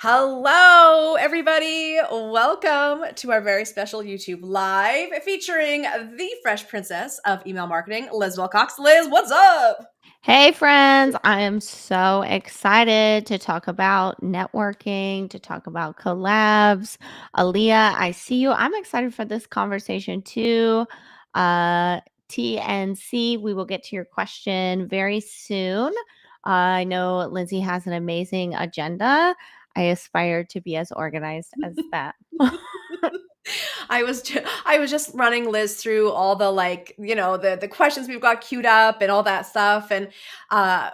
Hello, everybody. Welcome to our very special YouTube Live featuring the Fresh Princess of Email Marketing, Liz Wilcox. Liz, what's up? Hey, friends. I am so excited to talk about networking, to talk about collabs. Aaliyah, I see you. I'm excited for this conversation too. Uh, TNC, we will get to your question very soon. I know Lindsay has an amazing agenda. I aspire to be as organized as that. I was just running Liz through all the the questions we've got queued up and all that stuff, and uh,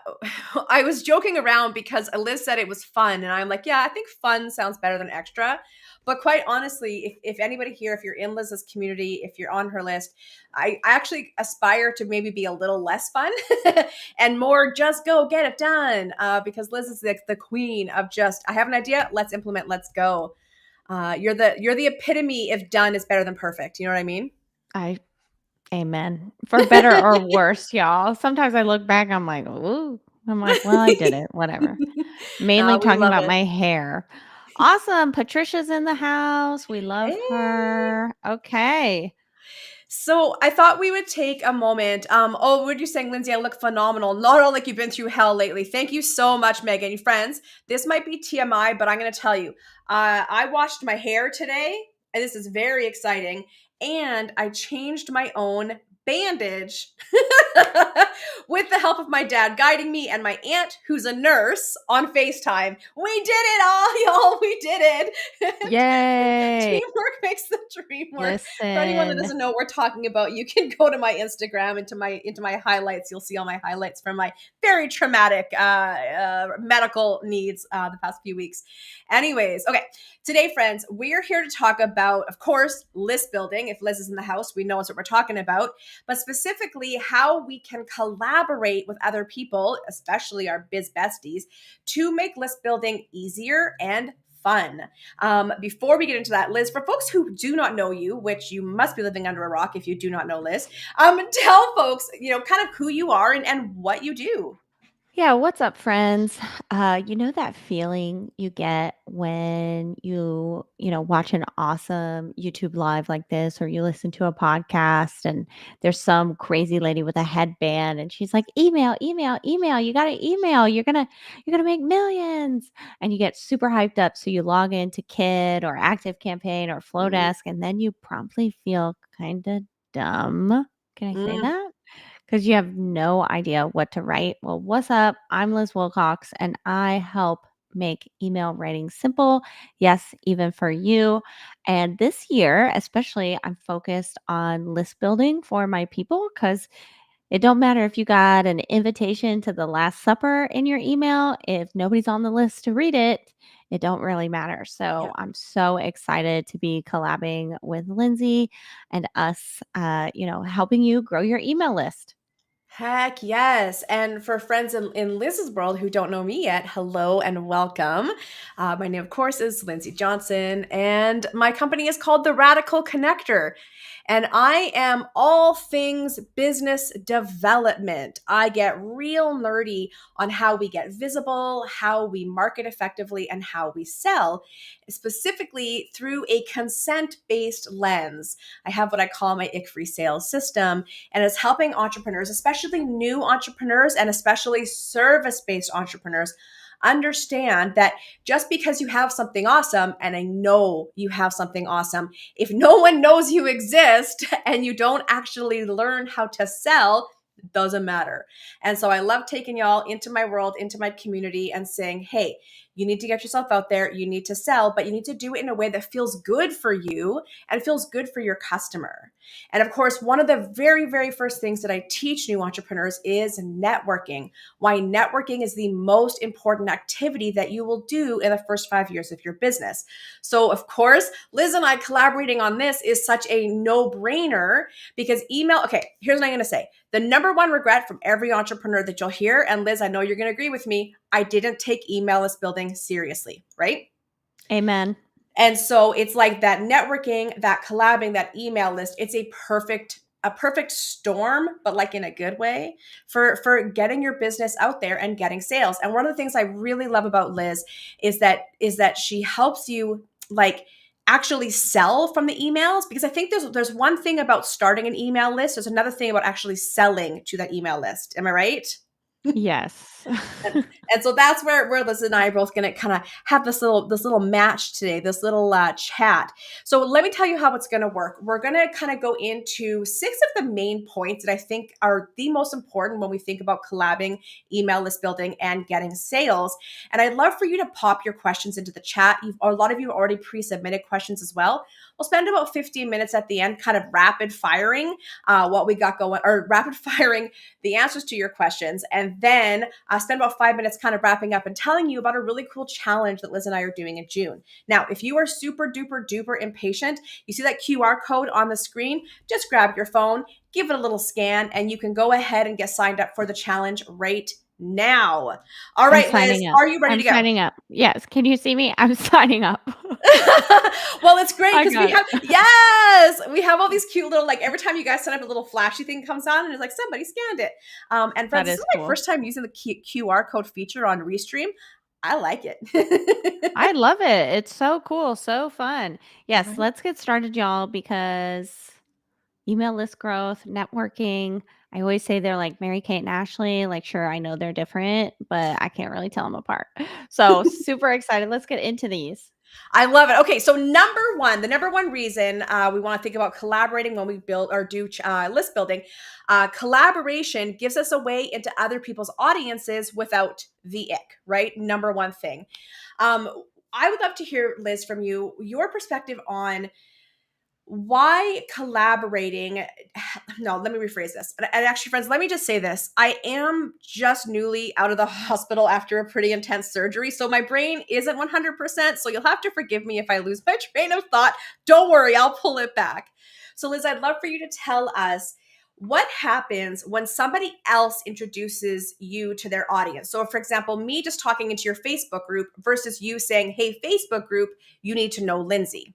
I was joking around because Liz said it was fun, and I'm like, yeah, I think fun sounds better than extra. But quite honestly, if anybody here, if you're in Liz's community, if you're on her list, I actually aspire to maybe be a little less fun and more just go get it done. Because Liz is the queen of just I have an idea, let's implement, let's go. You're the epitome if done is better than perfect. You know what I mean? I Amen. For better or worse, y'all. Sometimes I look back, I'm like, ooh. I'm like, well, I did it. Whatever. Mainly We talking love about it. my hair. Awesome. Patricia's in the house. We love Hey. her. Okay. So I thought we would take a moment. Oh, what are you saying, Lindsay? I look phenomenal. Not all like you've been through hell lately. Thank you so much, Megan. Your friends, this might be TMI, but I'm going to tell you. I washed my hair today, and this is very exciting. And I changed my own bandage with the help of my dad guiding me and my aunt, who's a nurse, on FaceTime. We did it all, y'all. We did it. Yay. Teamwork makes the dream work. For anyone that Listen. doesn't know what we're talking about, you can go to my Instagram into my highlights. You'll see all my highlights from my very traumatic medical needs the past few weeks. Anyways, okay. Today, friends, we are here to talk about, of course, list building. If Liz is in the house, we know what we're talking about, but specifically how we can collaborate with other people, especially our biz besties, to make list building easier and fun. Before we get into that, Liz, for folks who do not know you, which you must be living under a rock if you do not know Liz, tell folks, kind of who you are and what you do. Yeah, what's up, friends? You know that feeling you get when watch an awesome YouTube live like this, or you listen to a podcast and there's some crazy lady with a headband and she's like, email, email, email, you gotta email, you're gonna make millions. And you get super hyped up. So you log into Kid or Active Campaign or Flowdesk, and then you promptly feel kind of dumb. Can I say Mm. that? Because you have no idea what to write. Well, what's up? I'm Liz Wilcox, and I help make email writing simple. Yes, even for you. And this year, especially, I'm focused on list building for my people because it don't matter if you got an invitation to the Last Supper in your email. If nobody's on the list to read it, it don't really matter. So Yeah. I'm so excited to be collabing with Lindsay and us, helping you grow your email list. Heck yes. And for friends in Liz's world who don't know me yet, hello and welcome. My name, of course, is Lindsay Johnson, and my company is called The Radical Connector. And I am all things business development. I get real nerdy on how we get visible, how we market effectively, and how we sell, specifically through a consent based lens. I have what I call my ick free sales system, and it's helping entrepreneurs, especially new entrepreneurs and especially service based entrepreneurs, understand that just because you have something awesome, and I know you have something awesome, if no one knows you exist and you don't actually learn how to sell, it doesn't matter. And so I love taking y'all into my world, into my community, and saying, hey, you need to get yourself out there, you need to sell, but you need to do it in a way that feels good for you and feels good for your customer. And of course, one of the very, very first things that I teach new entrepreneurs is networking. Why networking is the most important activity that you will do in the first 5 years of your business. So, of course, Liz and I collaborating on this is such a no-brainer because email, okay, here's what I'm going to say. The number one regret from every entrepreneur that you'll hear, and Liz, I know you're going to agree with me, I didn't take email list building seriously, right? Amen. And so it's like that networking, that collabing, that email list, it's a perfect a perfect storm, but like in a good way for getting your business out there and getting sales. And one of the things I really love about Liz is that she helps you like actually sell from the emails, because I think there's one thing about starting an email list. There's another thing about actually selling to that email list. Am I right? Yes. And, and so that's where Liz and I are both going to kind of have this little match today, this little chat. So let me tell you how it's going to work. We're going to kind of go into 6 of the main points that I think are the most important when we think about collabing, email list building, and getting sales. And I'd love for you to pop your questions into the chat. A lot of you already pre-submitted questions as well. We'll spend about 15 minutes at the end kind of rapid firing what we got going, or rapid firing the answers to your questions, and then spend about 5 minutes kind of wrapping up and telling you about a really cool challenge that Liz and I are doing in June. Now, if you are super duper duper impatient, you see that QR code on the screen, just grab your phone, give it a little scan, and you can go ahead and get signed up for the challenge right now. All I'm right, Liz, signing up. are you ready I'm to go? signing up. Yes. Can you see me? I'm signing up. Well, it's great I because we got have, it. yes, we have all these cute little, like every time you guys set up, a little flashy thing comes on and it's like somebody scanned it. And friends, That this is is my cool. first time using the QR code feature on Restream. I like it. I love it. It's so cool, so fun. All Yes, right. let's get started, y'all, because email list growth, networking, I always say they're like Mary Kate and Ashley. Like, sure, I know they're different, but I can't really tell them apart. So, super excited. Let's get into these. I love it. Okay, so the number one reason we want to think about collaborating when we build or do list building, collaboration gives us a way into other people's audiences without the ick, right? Number one thing. Um, I would love to hear, Liz, from you, your perspective on why collaborating. No, let me rephrase this. And actually, friends, let me just say this. I am just newly out of the hospital after a pretty intense surgery, so my brain isn't 100%, so you'll have to forgive me if I lose my train of thought. Don't worry, I'll pull it back. So Liz, I'd love for you to tell us what happens when somebody else introduces you to their audience. So for example, me just talking into your Facebook group versus you saying, "Hey, Facebook group, you need to know Lindsay."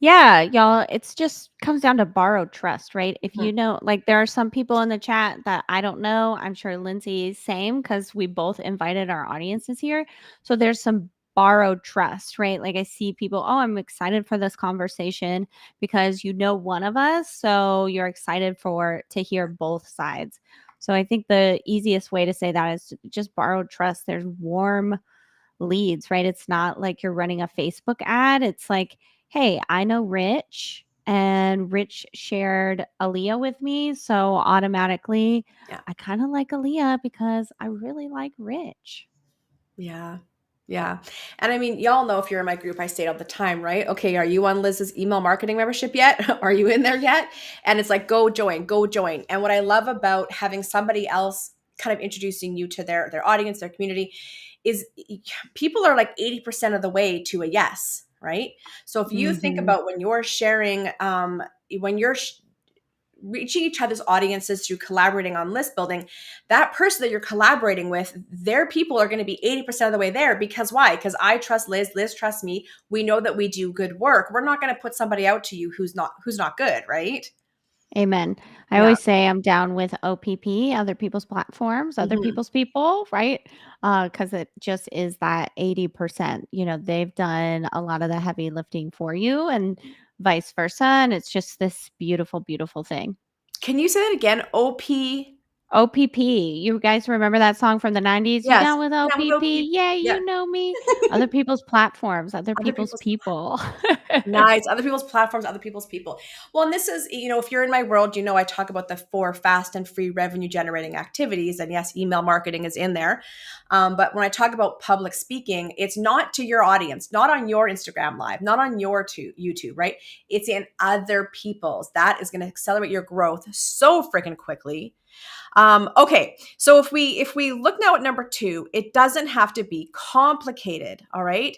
Yeah, y'all, it's just comes down to borrowed trust, right? If Mhm. you know, like there are some people in the chat that I don't know. I'm sure Lindsay's same because we both invited our audiences here. So there's some borrowed trust, right? Like I see people, oh, I'm excited for this conversation because you know one of us, so you're excited for to hear both sides. So I think the easiest way to say that is just borrowed trust. There's warm leads, right? It's not like you're running a Facebook ad. It's like, hey, I know Rich and Rich shared Aaliyah with me. So automatically, Yeah. I kind of like Aaliyah because I really like Rich. Yeah. Yeah. And I mean, y'all know if you're in my group, I say it all the time, right? Okay, are you on Liz's email marketing membership yet? Are you in there yet? And it's like, go join, go join. And what I love about having somebody else kind of introducing you to their audience, their community, is people are like 80% of the way to a yes, right? So if you think Hmm. about when you're sharing, when you're reaching each other's audiences through collaborating on list building, that person that you're collaborating with, their people are going to be 80% of the way there. Because why? Because I trust Liz, Liz trusts me. We know that we do good work. We're not going to put somebody out to you who's not good, right? Amen. I Yeah. always say I'm down with OPP, other people's platforms, other Mhm. people's people, right? Because it just is that 80%. You know, they've done a lot of the heavy lifting for you and vice versa. And it's just this beautiful, beautiful thing. Can you say that again? OP. OPP. You guys remember that song from the 90s? You Yes. down with Down with OP. OPP? Yeah, Yeah. you know me. Other people's platforms, other Other people's people's people. Nice. Other people's platforms, other people's people. Well, and this is, if you're in my world, I talk about the 4 fast and free revenue generating activities. And yes, email marketing is in there. But when I talk about public speaking, it's not to your audience, not on your Instagram live, not on your YouTube, right? It's in other people's. That is going to accelerate your growth so freaking quickly. Okay, so if we look now at number two, it doesn't have to be complicated. All right.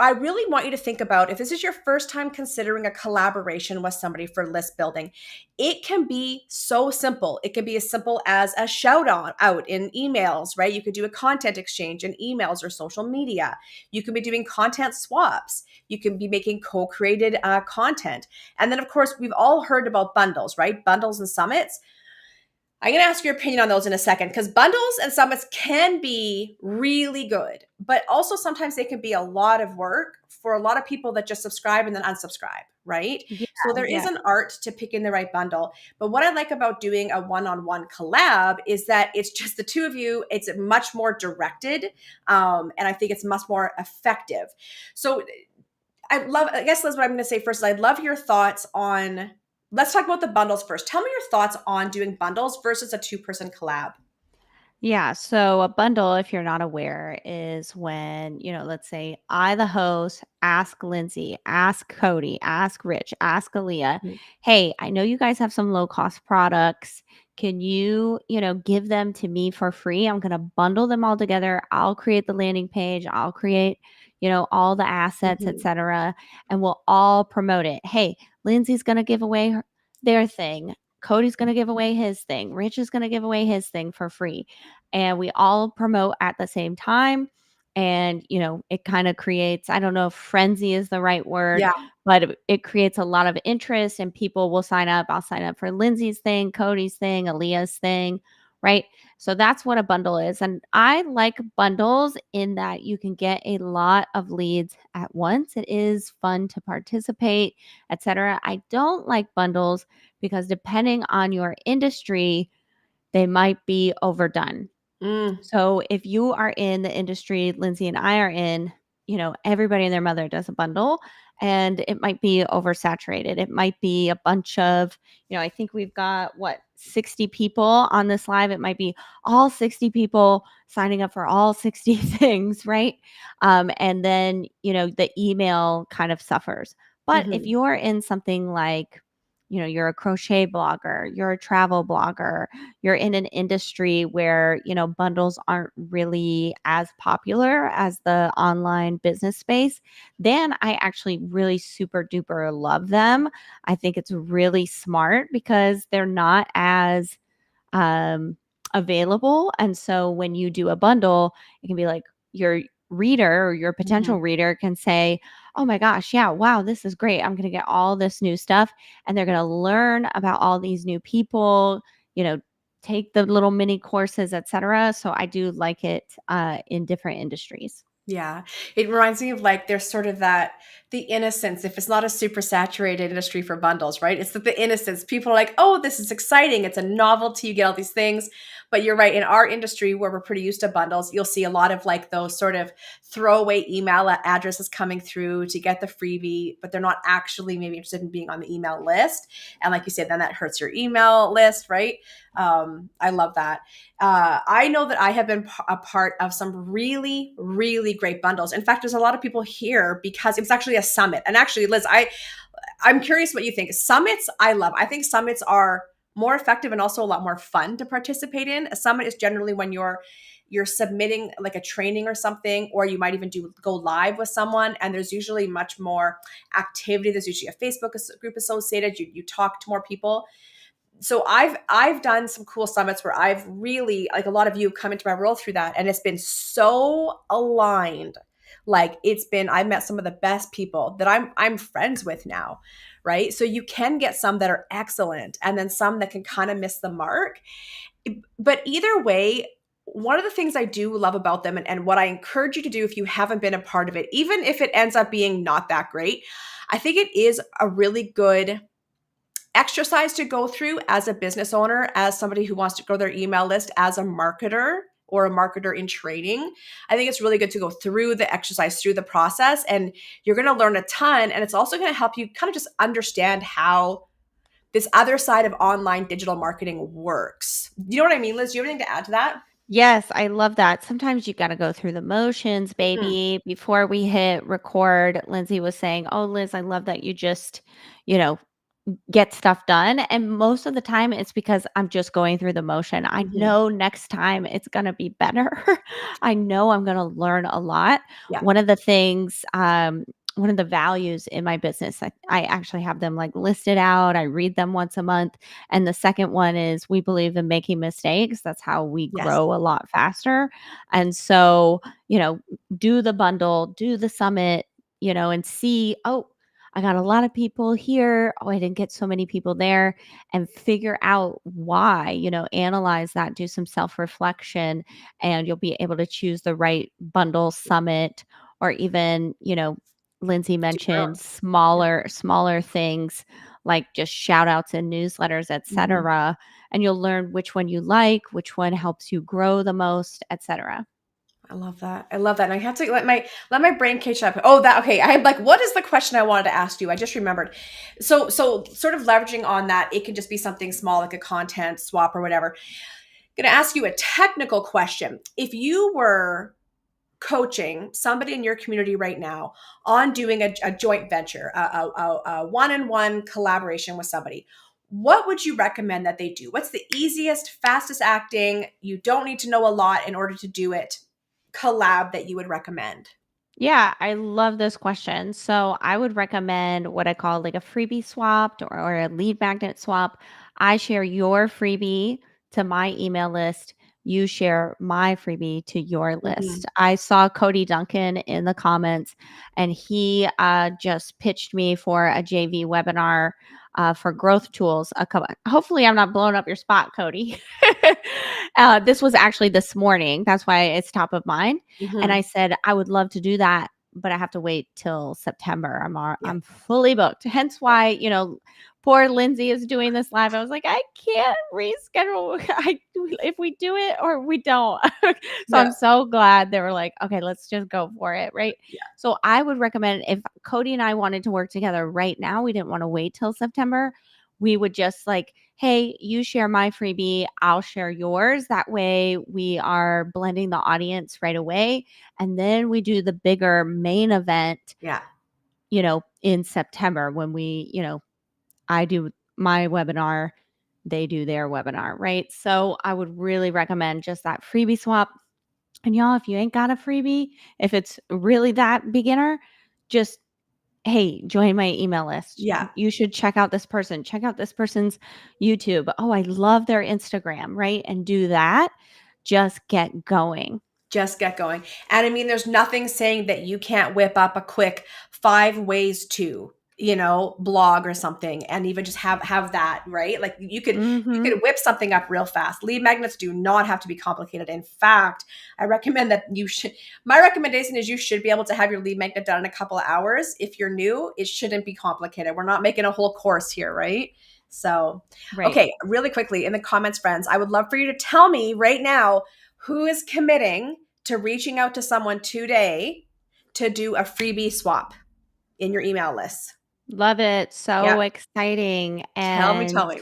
I really want you to think about if this is your first time considering a collaboration with somebody for list building, it can be so simple. It can be as simple as a shout out in emails, right? You could do a content exchange in emails or social media. You can be doing content swaps. You can be making co created content. And then, of course, we've all heard about bundles, right? Bundles and summits. I'm going to ask your opinion on those in a second because bundles and summits can be really good, but also sometimes they can be a lot of work for a lot of people that just subscribe and then unsubscribe, right? Yeah, So there is yeah. an art to picking the right bundle. But what I like about doing a one on one collab is that it's just the two of you, it's much more directed. And I think it's much more effective. So I guess Liz, what I'm going to say first is I'd love your thoughts on, let's talk about the bundles first. Tell me your thoughts on doing bundles versus a two-person collab. Yeah. So a bundle, if you're not aware, is when, let's say I, the host, ask Lindsay, ask Cody, ask Rich, ask Aaliyah, Mhm. hey, I know you guys have some low cost products. Can you, give them to me for free? I'm going to bundle them all together. I'll create the landing page. I'll create, all the assets, Mhm. etc. And we'll all promote it. Hey, Lindsay's going to give away their thing. Cody's going to give away his thing. Rich is going to give away his thing for free, and we all promote at the same time. And, it kind of creates, I don't know if frenzy is the right word, Yeah. but it creates a lot of interest and people will sign up. I'll sign up for Lindsay's thing, Cody's thing, Aaliyah's thing, right? So that's what a bundle is. And I like bundles in that you can get a lot of leads at once. It is fun to participate, etc. I don't like bundles because depending on your industry, they might be overdone. Mm. So if you are in the industry Lindsay and I are in, everybody and their mother does a bundle and it might be oversaturated. It might be a bunch of, I think we've got 60 people on this live. It might be all 60 people signing up for all 60 things, right? And then, the email kind of suffers. But if Mhm. you're in something like, you're a crochet blogger, you're a travel blogger, you're in an industry where, bundles aren't really as popular as the online business space, then I actually really super duper love them. I think it's really smart because they're not as um, available. And so when you do a bundle, it can be like your reader or your Mhm. potential reader can say, oh my gosh, yeah, wow, this is great. I'm going to get all this new stuff. And they're going to learn about all these new people, take the little mini courses, etc. So I do like it in different industries. Yeah. It reminds me of like there's sort of that the innocence, if it's not a super saturated industry for bundles, right? It's the innocence. People are like, oh, this is exciting. It's a novelty. You get all these things. But you're right. In our industry where we're pretty used to bundles, you'll see a lot of like those sort of throwaway email addresses coming through to get the freebie, but they're not actually maybe interested in being on the email list. And like you said, then that hurts your email list, right? I love that. I know that I have been a part of some really, really great bundles. In fact, there's a lot of people here because it was actually a summit. And actually, Liz, I'm curious what you think. Summits, I love. I think summits are more effective and also a lot more fun to participate in. A summit is generally when you're submitting like a training or something, or you might even go live with someone, and there's usually much more activity. There's usually a Facebook group associated. You talk to more people. So I've done some cool summits where I've really, like, a lot of you come into my world through that, and it's been so aligned. Like, it's been, I met some of the best people that I'm friends with now, right? So you can get some that are excellent and then some that can kind of miss the mark. But either way, one of the things I do love about them, and what I encourage you to do if you haven't been a part of it, even if it ends up being not that great, I think it is a really good exercise to go through as a business owner, as somebody who wants to grow their email list, as a marketer or a marketer in training. I think it's really good to go through the exercise, through the process, and you're going to learn a ton. And it's also going to help you kind of just understand how this other side of online digital marketing works. You know what I mean, Liz? Do you have anything to add to that? Yes, I love that. Sometimes you got to go through the motions, Mhm. baby. Before we hit record, Lindsay was saying, oh, Liz, I love that you just, you know, get stuff done, and most of the time it's because I'm just going through the motion. I Mhm. know next time it's gonna be better. I know I'm gonna learn a lot. Yeah. One of the things, one of the values in my business, I actually have them, like, listed out. I read them once a month, and the second one is, "We believe in making mistakes." That's how we Yes. grow a lot faster, and so, do the bundle, do the summit, and see, "Oh, I got a lot of people here. Oh, I didn't get so many people there," and figure out why, analyze that, do some self reflection, and you'll be able to choose the right bundle summit or even, Lindsay Do your own. mentioned Yeah. smaller things like just shout outs and newsletters, Mhm. etc. And you'll learn which one you like, which one helps you grow the most, etc. I love that. I love that. And I have to let my brain catch up. Oh, that okay. I had like, what is the question I wanted to ask you? I just remembered. So sort of leveraging on that, it can just be something small like a content swap or whatever. I'm gonna ask you a technical question. If you were coaching somebody in your community right now on doing a joint venture, a one-on-one collaboration with somebody, what would you recommend that they do? What's the easiest, fastest acting, you don't need to know a lot in order to do it, collab that you would recommend? Yeah, I love this question. So I would recommend what I call like a freebie swap or a lead magnet swap. I share your freebie to my email list. You share my freebie to your list. Mhm. I saw Cody Duncan in the comments, and he just pitched me for a JV webinar for growth tools. Hopefully, I'm not blowing up your spot, Cody. This was actually this morning. That's why it's top of mind. And I Mhm. said, "I would love to do that, but I have to wait till September. Yeah. I'm fully booked." Hence why, poor Lindsay is doing this live. I was like, "I can't reschedule. If we do it or we don't." So Yeah. I'm so glad they were like, "Okay, let's just go for it." Right. Yeah. So I would recommend if Cody and I wanted to work together right now, we didn't want to wait till September. We would just like, "Hey, you share my freebie, I'll share yours." That way we are blending the audience right away. And then we do the bigger main event, Yeah. in September when I do my webinar, they do their webinar, right? So I would really recommend just that freebie swap. And y'all, if you ain't got a freebie, if it's really that beginner, just hey, join my email list. Yeah. You should check out this person, check out this person's YouTube. Oh, I love their Instagram, right? And do that. Just get going. Just get going. And I mean, there's nothing saying that you can't whip up a quick 5 ways to, blog or something and even just have that, right? Like you could Mhm. whip something up real fast. Lead magnets do not have to be complicated. In fact, I recommend that my recommendation is you should be able to have your lead magnet done in a couple of hours. If you're new, it shouldn't be complicated. We're not making a whole course here, right? So, Right. okay, really quickly in the comments, friends, I would love for you to tell me right now who is committing to reaching out to someone today to do a freebie swap in your email list. Love it. Yeah. So exciting. Tell me, And tell me.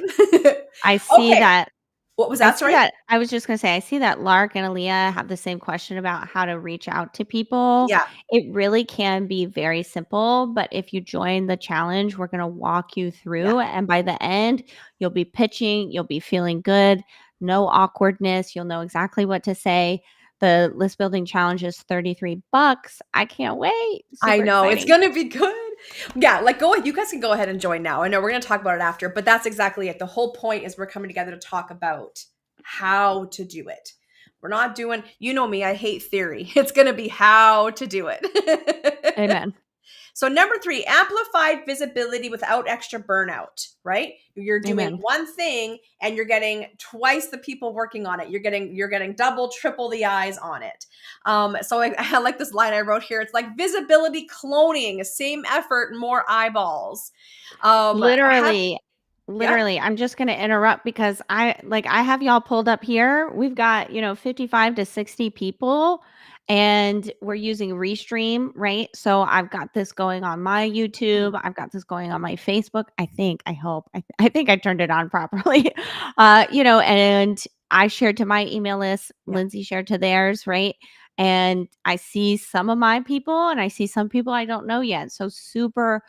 I see Okay. that What was that? Sorry? I was just gonna say, I see that Lark and Aaliyah have the same question about how to reach out to people. Yeah. It really can be very simple, but if you join the challenge, we're gonna walk you Yeah. through, and by the end, you'll be pitching, you'll be feeling good, no awkwardness, you'll know exactly what to say. The list building challenge is $33. I can't wait. I Super know. It's exciting. going to be good. Yeah. Like, go ahead. You guys can go ahead and join now. I know we're going to talk about it after, but that's exactly it. The whole point is we're coming together to talk about how to do it. We're not doing, me, I hate theory. It's going to be how to do it. Amen. So number 3, amplified visibility without extra burnout, right? You're doing Amen. one thing and you're getting twice the people working on it. You're getting double, triple the eyes on it. So I like this line I wrote here. It's like visibility cloning, same effort, more eyeballs. Have Literally, yeah, literally, I'm just gonna interrupt because I have y'all pulled up here. We've got, 55 to 60 people, and we're using Restream, right? So I've got this going on my mhm, YouTube. I've got this going on my Facebook. I hope. I think I turned it on properly. And I shared to my email list, yeah, Lindsay shared to theirs, right? And I see some of my people and I see some people I don't know yet. So super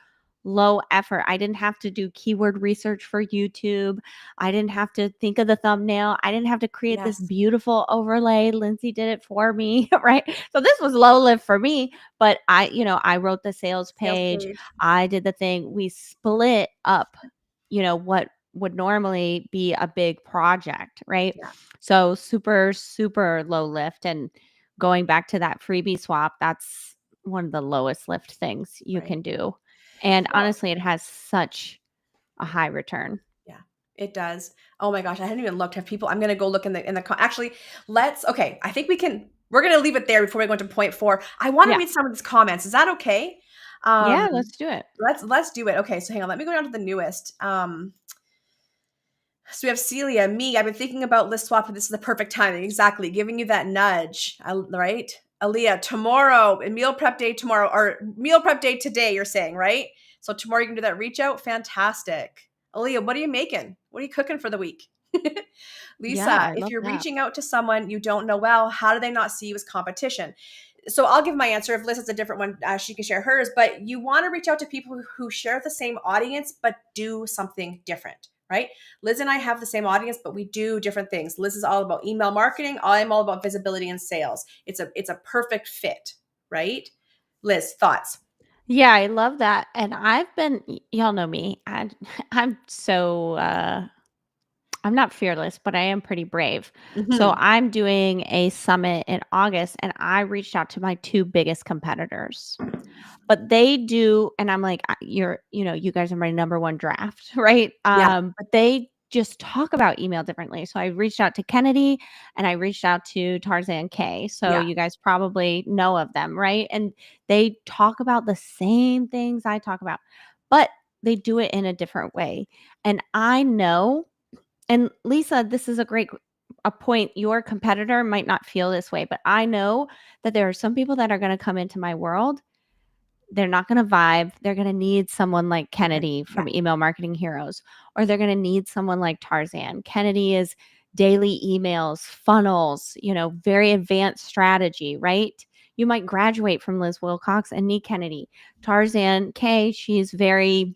low effort. I didn't have to do keyword research for YouTube. I didn't have to think of the thumbnail. I didn't have to create this Yes. beautiful overlay. Lindsay did it for me, right? So this was low lift for me, but I wrote the sales Sales page. page. I did the thing. We split up, what would normally be a big project, right? Yeah. So super, super low lift. And going back to that freebie swap, that's one of the lowest lift things you Right. can do. And Well, honestly, it has such a high return. yeah, it does. Oh my gosh, I hadn't even looked. Have people? I'm gonna go look actually. Let's. Okay, I think we can. We're gonna leave it there before we go into point four. I want to Yeah. read some of these comments. Is that okay? Um, Yeah, let's do it. let's do it. Okay, so hang on. Let me go down to the newest. So we have Celia, me. I've been thinking about list swap, and this is the perfect timing. Exactly, giving you that nudge, right? Aaliyah, tomorrow, and meal prep day tomorrow, or meal prep day today. You're saying, right? So tomorrow you can do that reach out. Fantastic. Aaliyah, what are you making? What are you cooking for the week? Yeah, Lisa, I if love you're that. reaching out to someone you don't know well, how do they not see you as competition? So I'll give my answer. If Liz has a different one, she can share hers. But you want to reach out to people who share the same audience, but do something different, right? Liz and I have the same audience, but we do different things. Liz is all about email marketing. I'm all about visibility and sales. It's a perfect fit, right? Liz, thoughts? Yeah, I love that. And y'all know me. I'm so I'm not fearless, but I am pretty brave. So Mm-hmm. I'm doing a summit in August and I reached out to my two biggest competitors. But they do, and I'm like, you guys are my number one draft, right? Yeah, But they just talk about email differently. So I reached out to Kennedy and I reached out to Tarzan K. So yeah, you guys probably know of them, right? And they talk about the same things I talk about, but they do it in a different way. And I know, and Lisa, this is a point. Your competitor might not feel this way, but I know that there are some people that are going to come into my world. They're not going to vibe. They're going to need someone like perfect. Kennedy Yeah, from Email Marketing Heroes, or they're going to need someone like Tarzan. Kennedy is daily emails, funnels, very advanced strategy, right? You might graduate from Liz Wilcox and need Kennedy. Tarzan K, she's very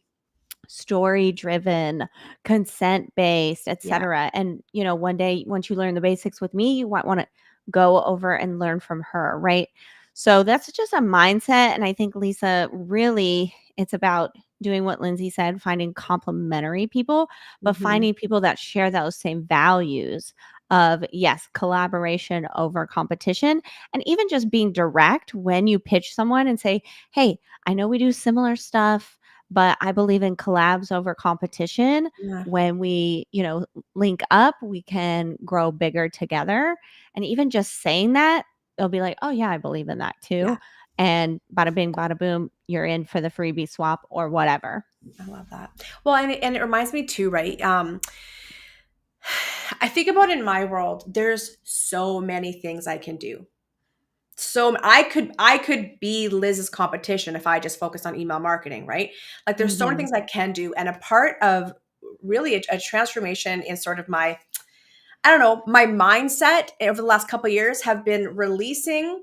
story driven, consent based, yeah, etc. And one day once you learn the basics with me, you might want to go over and learn from her, right? So that's just a mindset. And I think, Lisa, really it's about doing what Lindsay said, finding complementary people, but mm-hmm. finding people that share those same values of, yes, collaboration over competition, and even just being direct when you pitch someone and say, hey, I know we do similar stuff, but I believe in collabs over competition. Yeah, When we, link up, we can grow bigger together. And even just saying that, they'll be like, oh, yeah, I believe in that yeah. too. And bada bing, bada boom, you're in for the freebie swap or whatever. I love that. Well, and it reminds me too, right? I think about in my world, there's so many things I can do. So I could be Liz's competition if I just focused on email marketing, right? Like there's so many Hmm. things I can do, and a part of really a transformation in sort of my, I don't know, my mindset over the last couple of years have been releasing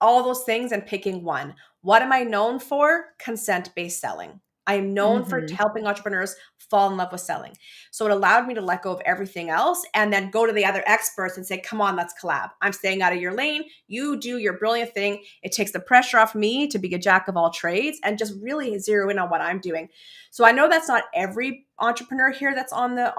all those things and picking one. What am I known for? Consent based selling. I am known for Hmm. helping entrepreneurs fall in love with selling. So it allowed me to let go of everything else and then go to the other experts and say, come on, let's collab. I'm staying out of your lane. You do your brilliant thing. It takes the pressure off me to be a jack of all trades and just really zero in on what I'm doing. So I know that's not every entrepreneur here that's on the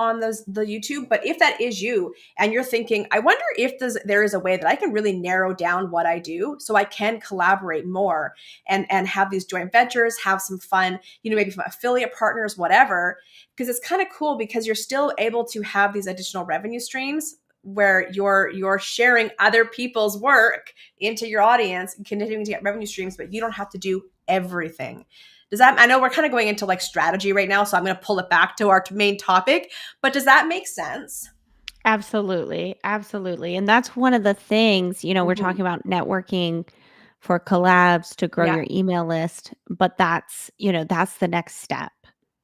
YouTube, but if that is you, and you're thinking, I wonder if there is a way that I can really narrow down what I do so I can collaborate more and have these joint ventures, have some fun, maybe from affiliate partners, whatever, because it's kind of cool because you're still able to have these additional revenue streams where you're sharing other people's work into your audience and continuing to get revenue streams, but you don't have to do everything. Does that, I know we're kind of going into like strategy right now, so I'm going to pull it back to our main topic, but does that make sense? Absolutely. Absolutely. And that's one of the things, we're Mhm. talking about networking for collabs to grow Yeah, your email list, but that's the next step,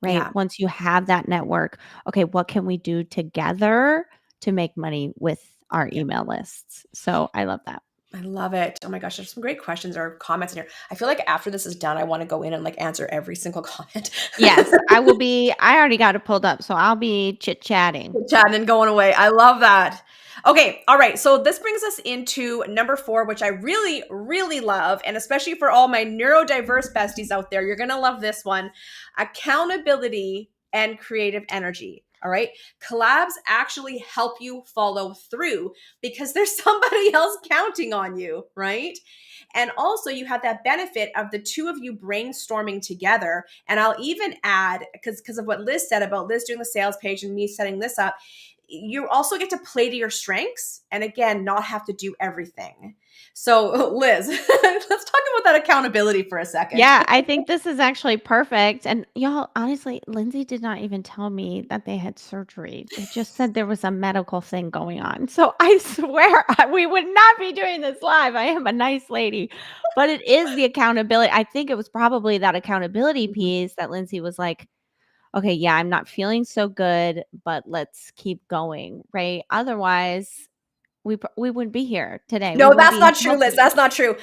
right? yeah, Once you have that network, okay, what can we do together to make money with our yeah. email lists? So I love that. I love it. Oh my gosh, there's some great questions or comments in here. I feel like after this is done, I want to go in and like answer every single comment. Yes, I already got it pulled up, so I'll be chit-chatting. Chatting and going away. I love that. Okay, all right. So this brings us into number 4, which I really, really love, and especially for all my neurodiverse besties out there, you're gonna love this one: accountability and creative energy. All right, collabs actually help you follow through because there's somebody else counting on you, right? And also, you have that benefit of the two of you brainstorming together. And I'll even add, because of what Liz said about Liz doing the sales page and me setting this up, you also get to play to your strengths and again, not have to do everything. So, Liz, let's talk about that accountability for a second. Yeah, I think this is actually perfect, and y'all, honestly, Lindsay did not even tell me that they had surgery. They just said there was a medical thing going on. So I swear we would not be doing this live. I am a nice lady, but it is the accountability. I think it was probably that accountability Mhm. piece that Lindsay was like, "Okay, yeah, I'm not feeling so good, but let's keep going." Right? Otherwise, we wouldn't be here today. We No, wouldn't that's be not true, Liz. healthy. That's not true.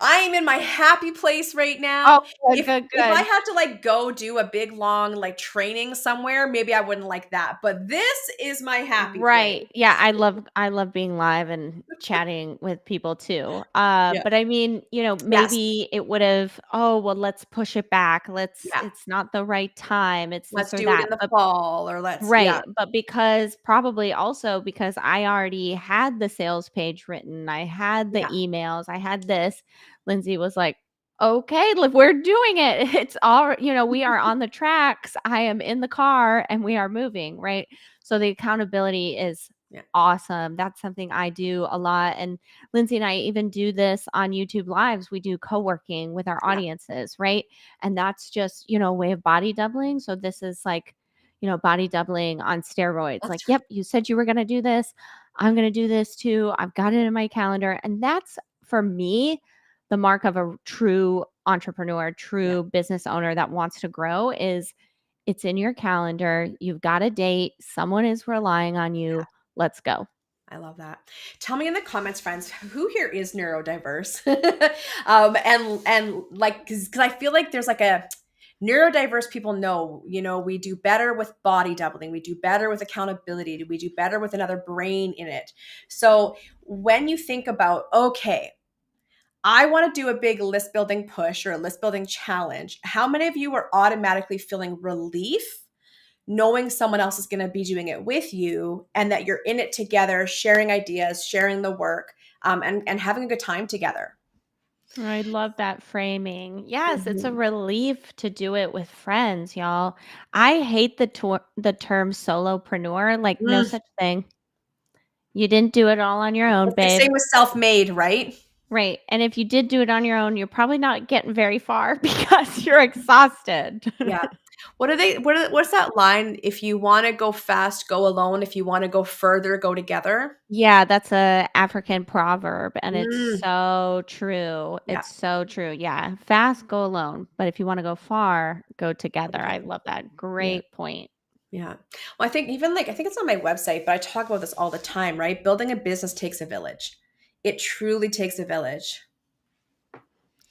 I am in my happy place right Oh, now. good, good, If I good. had to like go do a big long like training somewhere, maybe I wouldn't like that. But this is my happy place. Right. Yeah, I love being live and chatting with people too. Yeah. But I mean, Yes. maybe it would've, "Oh, well, let's push it back. Yeah. It's not the right time. It's this Let's or do it that." in the But fall or let's yeah. right, but because probably also because I already had the sales page written, I had the Yeah. emails, I had this, Lindsay was like, "Okay, look, we're doing it. It's all we are on the tracks. I am in the car and we are moving," right? So the accountability is Yeah. awesome. That's something I do a lot, and Lindsay and I even do this on YouTube Lives. We do co-working with our Yeah. audiences, right? And that's just, a way of body doubling. So this is like body doubling on steroids. That's Like, yep, you said you were going to do this. I'm going to do this too. I've got it in my calendar. And that's for me, the mark of a true entrepreneur, yeah. true business owner that wants to grow is it's in your calendar. You've got a date. Someone is relying on you. Let's go. I love that. Tell me in the comments, friends, who here is neurodiverse? And like, because I feel like there's like a neurodiverse people know, we do better with body doubling, we do better with accountability, we do better with another brain in it. So when you think about, okay, I want to do a big list building push or a list building challenge, how many of you are automatically feeling relief knowing someone else is going to be doing it with you and that you're in it together, sharing ideas, sharing the work, and having a good time together? I love that framing. Yes, it's a Mhm. relief to do it with friends, y'all. I hate the term solopreneur, like no Mm. such thing. You didn't do it all on your own, It's like babe. same with self-made, right? Right. And if you did do it on your own, you're probably not getting very far because you're exhausted. Yeah. What's that line? If you want to go fast, go alone. If you want to go further, go together. Yeah, that's a African proverb and it's Mm. so true. Yeah, It's so true. Yeah. Fast, go alone. But if you want to go far, go go together. I together. love that. Yeah. Great point. Yeah. Well, I think even like I think it's on my website, but I talk about this all the time, right? Building a business takes a village. It truly takes a village.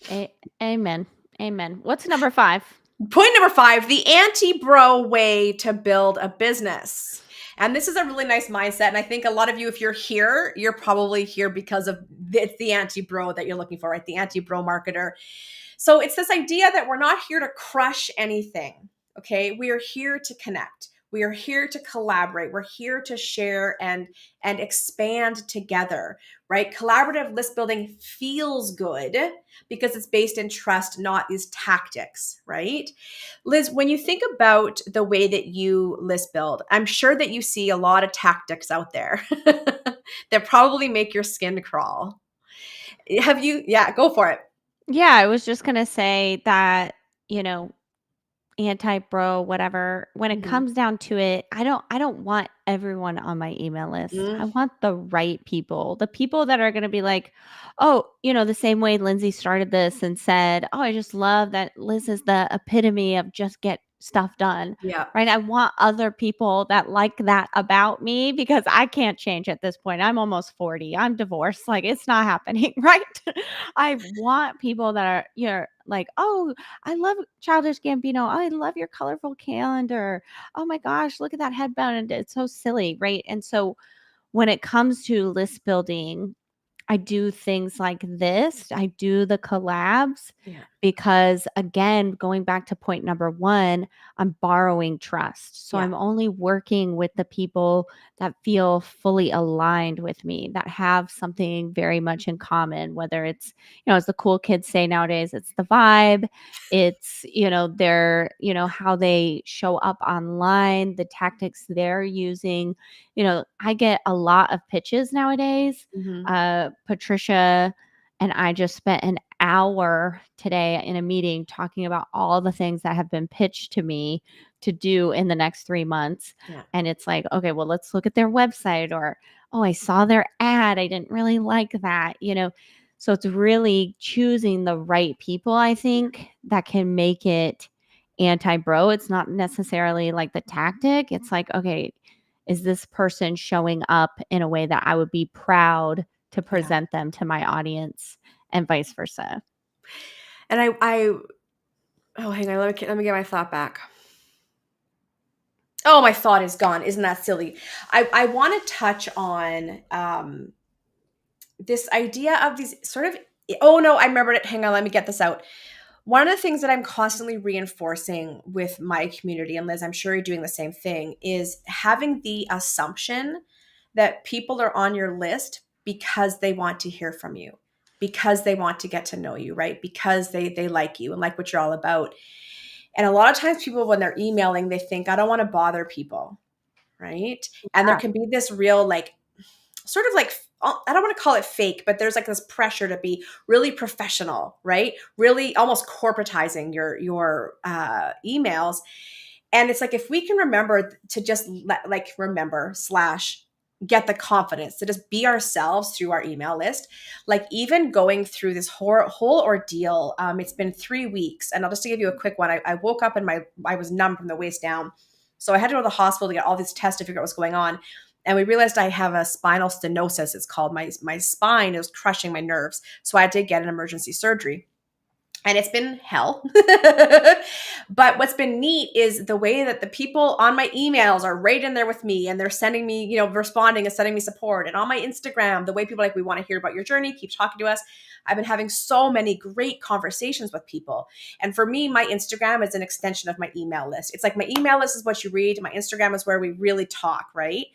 A- Amen. Amen. What's number 5? Point number 5, the anti-bro way to build a business. And this is a really nice mindset. And I think a lot of you, if you're here, you're probably here because of it's the anti-bro that you're looking for, right? The anti-bro marketer. So it's this idea that we're not here to crush anything. Okay. We are here to connect. We are here to collaborate. We're here to share and expand together, right? Collaborative list building feels good because it's based in trust, not these tactics, right? Liz, when you think about the way that you list build, I'm sure that you see a lot of tactics out there that probably make your skin crawl. Have you? Yeah, go for it. Yeah, I was just going to say that, you know, anti-bro, whatever, when it Mhm. comes down to it, I don't want everyone on my email list. I Mm, want the right people. The people that are going to be like, "Oh, the same way Lindsay started this and said, "Oh, I just love that Liz is the epitome of just get stuff done, Yeah. right? I want other people that like that about me because I can't change at this point. I'm almost 40. I'm divorced. Like it's not happening, right? I want people that are, like, oh, I love Childish Gambino. Oh, I love your colorful calendar. Oh my gosh, look at that headband. It's so silly, right? And so when it comes to list building, I do things like this. I do the collabs Yeah. because, again, going back to point number one, I'm borrowing trust. So Yeah. I'm only working with the people that feel fully aligned with me, that have something very much in common, whether it's, as the cool kids say nowadays, it's the vibe, it's, their, how they show up online, the tactics they're using. I get a lot of pitches nowadays. Mm-hmm. Patricia and I just spent an hour today in a meeting talking about all the things that have been pitched to me to do in the next 3 months. Yeah. And it's like, okay, well, let's look at their website, or, oh, I saw their ad. I didn't really like that. So it's really choosing the right people, I think, that can make it anti-bro. It's not necessarily like the tactic. It's like, okay, is this person showing up in a way that I would be proud to Yeah. present them to my audience, and vice versa? And oh, hang on. Let me get my thought back. Oh, my thought is gone. Isn't that silly? I want to touch on this idea of these sort of. Oh no, I remembered it. Hang on, let me get this out. One of the things that I'm constantly reinforcing with my community, and Liz, I'm sure you're doing the same thing, is having the assumption that people are on your list because they want to hear from you, because they want to get to know you, right? Because they like you and like what you're all about. And a lot of times people, when they're emailing, they think, I don't want to bother people, right? And there Yeah. can be this real, like, sort of like, I don't want to call it fake, but there's like this pressure to be really professional, right? Really almost corporatizing your emails. And it's like, if we can remember to just remember slash get the confidence to just be ourselves through our email list, like even going through this whole ordeal. It's been 3 weeks, and I'll just to give you a quick one. I woke up and I was numb from the waist down. So I had to go to the hospital to get all these tests to figure out what's going on. And we realized I have a spinal stenosis. It's called. My spine is crushing my nerves. So I did get an emergency surgery. And it's been hell. But what's been neat is the way that the people on my emails are right in there with me, and they're sending me, responding and sending me support. And on my Instagram, the way people are like, we want to hear about your journey, keep talking to us. I've been having so many great conversations with people. And for me, my Instagram is an extension of my email list. It's like my email list is what you read. My Instagram is where we really talk, right?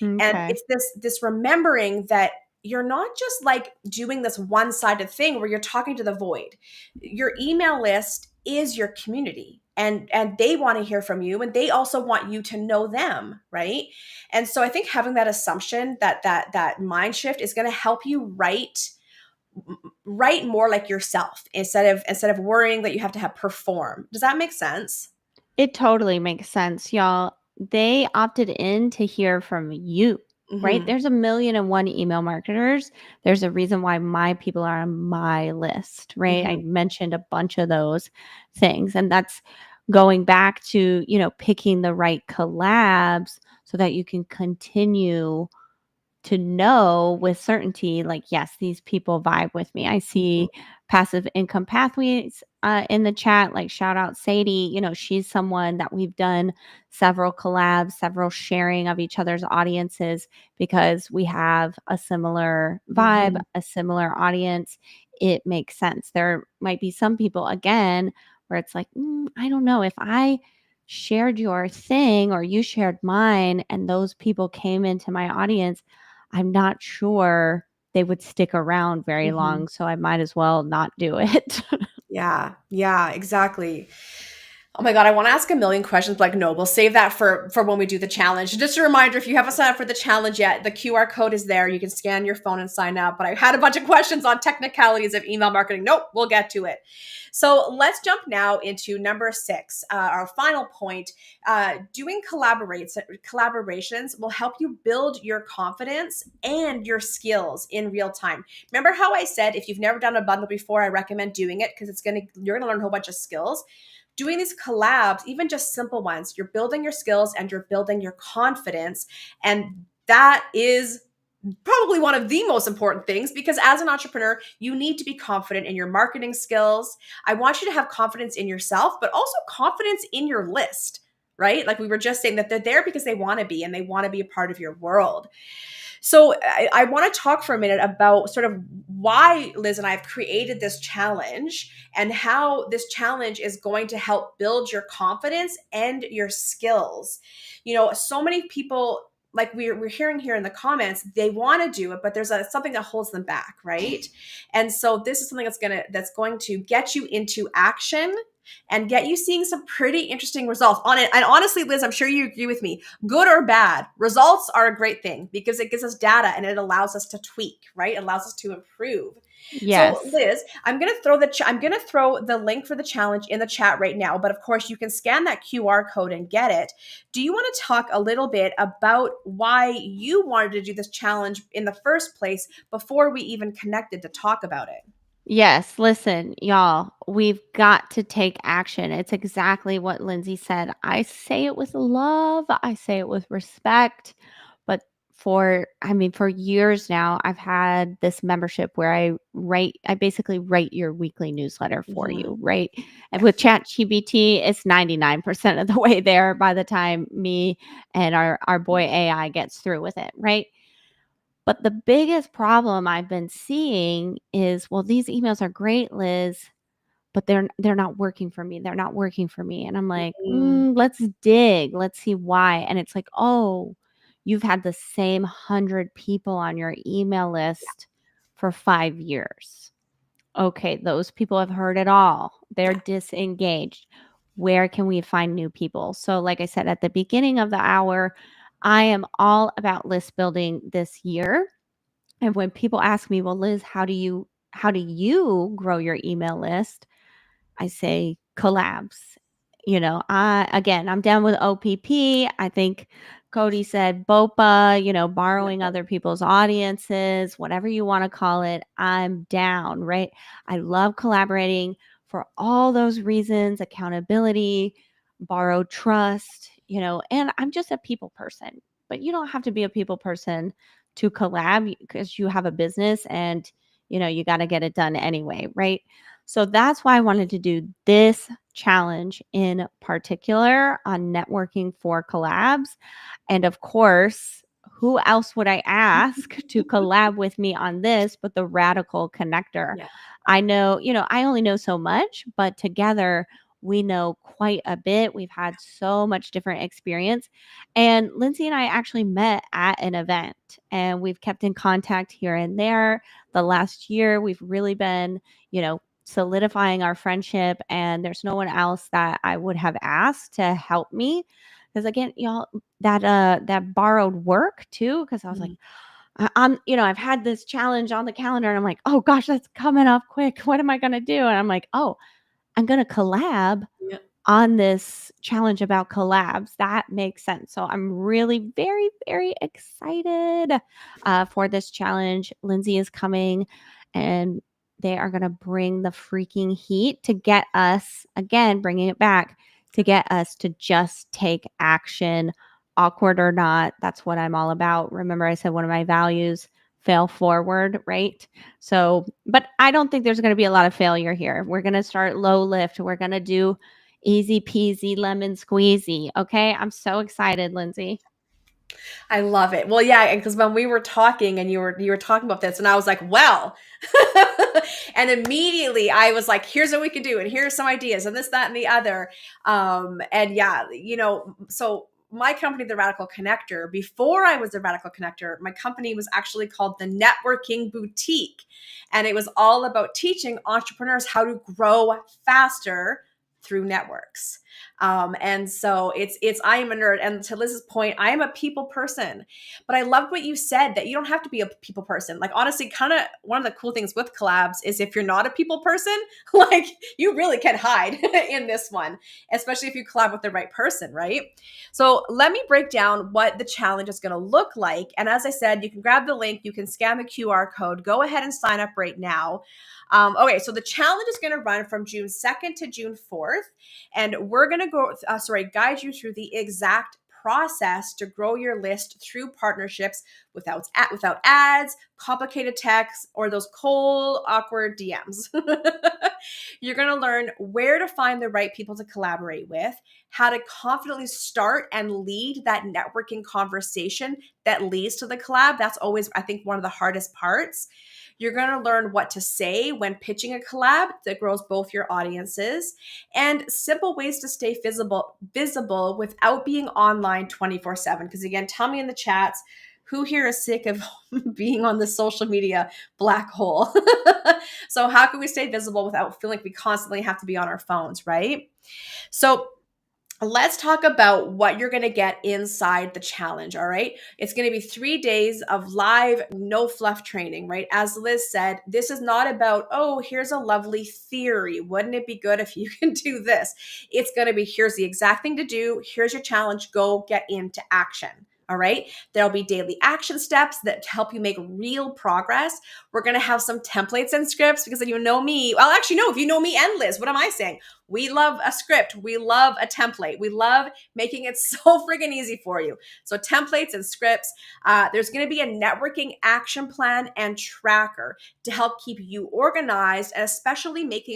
And Okay. it's this remembering that you're not just like doing this one-sided thing where you're talking to the void. Your email list is your community, and they want to hear from you, and they also want you to know them, right? And so I think having that assumption, that mind shift, is going to help you write more like yourself instead of worrying that you have to have perform. Does that make sense? It totally makes sense, y'all. They opted in to hear from you, right? Mm-hmm. There's a million and one email marketers. There's a reason why my people are on my list, right? I Mm-hmm. mentioned a bunch of those things. And that's going back to, picking the right collabs so that you can continue to know with certainty, like, yes, these people vibe with me. I Mm-hmm. see passive income pathways in the chat, like shout out Sadie. She's someone that we've done several collabs, several sharing of each other's audiences because we have a similar vibe, Mm-hmm. a similar audience. It makes sense. There might be some people, again, where it's like, I don't know if I shared your thing or you shared mine and those people came into my audience, I'm not sure they would stick around very Mm-hmm. long, so I might as well not do it. Yeah, yeah, exactly. Oh my God, I want to ask a million questions. Like, no, we'll save that for when we do the challenge. Just a reminder, if you haven't signed up for the challenge yet, the QR code is there. You can scan your phone and sign up. But I had a bunch of questions on technicalities of email marketing. Nope, we'll get to it. So let's jump now into number 6, our final point. Doing collaborations will help you build your confidence and your skills in real time. Remember how I said if you've never done a bundle before, I recommend doing it because you're gonna learn a whole bunch of skills. doing these collabs, even just simple ones, you're building your skills and you're building your confidence. And that is probably one of the most important things, because as an entrepreneur, you need to be confident in your marketing skills. I want you to have confidence in yourself, but also confidence in your list, right? Like we were just saying, that they're there because they want to be, and they want to be a part of your world. So I want to talk for a minute about sort of why Liz and I have created this challenge, and how this challenge is going to help build your confidence and your skills. So many people, like we're hearing here in the comments, they want to do it, but there's something that holds them back, right? And so this is something that's going to get you into action and get you seeing some pretty interesting results on it. And honestly, Liz, I'm sure you agree with me. Good or bad, results are a great thing because it gives us data and it allows us to tweak, right? It allows us to improve. So, Yes. Liz, I'm gonna throw the link for the challenge in the chat right now. But of course, you can scan that QR code and get it. Do you want to talk a little bit about why you wanted to do this challenge in the first place before we even connected to talk about it? Yes, listen, y'all, we've got to take action. It's exactly what Lindsay said. I say it with love, I say it with respect, but for years now, I've had this membership where I basically write your weekly newsletter for Mhm. you, right? And with ChatGPT, it's 99% of the way there by the time me and our boy AI gets through with it, right? But the biggest problem I've been seeing is, well, these emails are great, Liz, but they're not working for me. They're not working for me. And I'm like, Mm, let's dig. Let's see why. And it's like, oh, you've had the same 100 people on your email list for 5 years. Okay, those people have heard it all. They're yeah. disengaged. Where can we find new people? So, like I said at the beginning of the hour, I am all about list building this year. And when people ask me, "Well, Liz, how do you grow your email list?" I say collabs. I'm down with OPP. I think Cody said BOPA, borrowing other people's audiences, whatever you want to call it. I'm down, right? I love collaborating for all those reasons, accountability, borrow trust, and I'm just a people person. But you don't have to be a people person to collab because you have a business and you got to get it done anyway, right? So that's why I wanted to do this challenge in particular on networking for collabs. And of course, who else would I ask to collab with me on this but the Radical Connector? Yeah. I know, I only know so much, but together we know quite a bit. We've had so much different experience. And Lindsay and I actually met at an event and we've kept in contact here and there. The last year, we've really been, solidifying our friendship. And there's no one else that I would have asked to help me. Because again, y'all, that borrowed work too. Because I was like, Mhm. I've had this challenge on the calendar, and I'm like, oh gosh, that's coming up quick. What am I gonna do? And I'm like, oh, I'm gonna collab Yeah. on this challenge about collabs. That makes sense. So I'm really very, very excited for this challenge. Lindsay is coming and they are going to bring the freaking heat to get us, again, bringing it back to get us to just take action, awkward or not. That's what I'm all about. Remember, I said one of my values, fail forward, right? So, but I don't think there's going to be a lot of failure here. We're going to start low lift. We're going to do easy peasy lemon squeezy. Okay. I'm so excited, Lindsay. I love it. Well, yeah, because when we were talking and you were talking about this, and I was like, well, and immediately I was like, here's what we can do, and here's some ideas, and this, that, and the other. And yeah, so my company, the Radical Connector, before I was the Radical Connector, my company was actually called the Networking Boutique. And it was all about teaching entrepreneurs how to grow faster through networks. And so I am a nerd. And to Liz's point, I am a people person. But I loved what you said, that you don't have to be a people person. Like, honestly, kind of one of the cool things with collabs is if you're not a people person, like, you really can hide in this one, especially if you collab with the right person, right? So let me break down what the challenge is going to look like. And as I said, you can grab the link, you can scan the QR code, go ahead and sign up right now. Okay, so the challenge is going to run from June 2nd to June 4th, and we're going to guide you through the exact process to grow your list through partnerships without ads, complicated texts, or those cold, awkward DMs. You're going to learn where to find the right people to collaborate with, how to confidently start and lead that networking conversation that leads to the collab. That's always, I think, one of the hardest parts. You're going to learn what to say when pitching a collab that grows both your audiences, and simple ways to stay visible without being online 24/7. Because again, tell me in the chats, who here is sick of being on the social media black hole? So how can we stay visible without feeling like we constantly have to be on our phones, right? So let's talk about what you're going to get inside the challenge. All right. It's going to be 3 days of live, no fluff training, right? As Liz said, this is not about, oh, here's a lovely theory. Wouldn't it be good if you can do this? It's going to be, here's the exact thing to do. Here's your challenge. Go get into action. All right. There'll be daily action steps that help you make real progress. We're going to have some templates and scripts because you know me. Well, actually, no, if you know me and Liz, what am I saying? We love a script. We love a template. We love making it so friggin' easy for you. So templates and scripts. There's going to be a networking action plan and tracker to help keep you organized, and especially make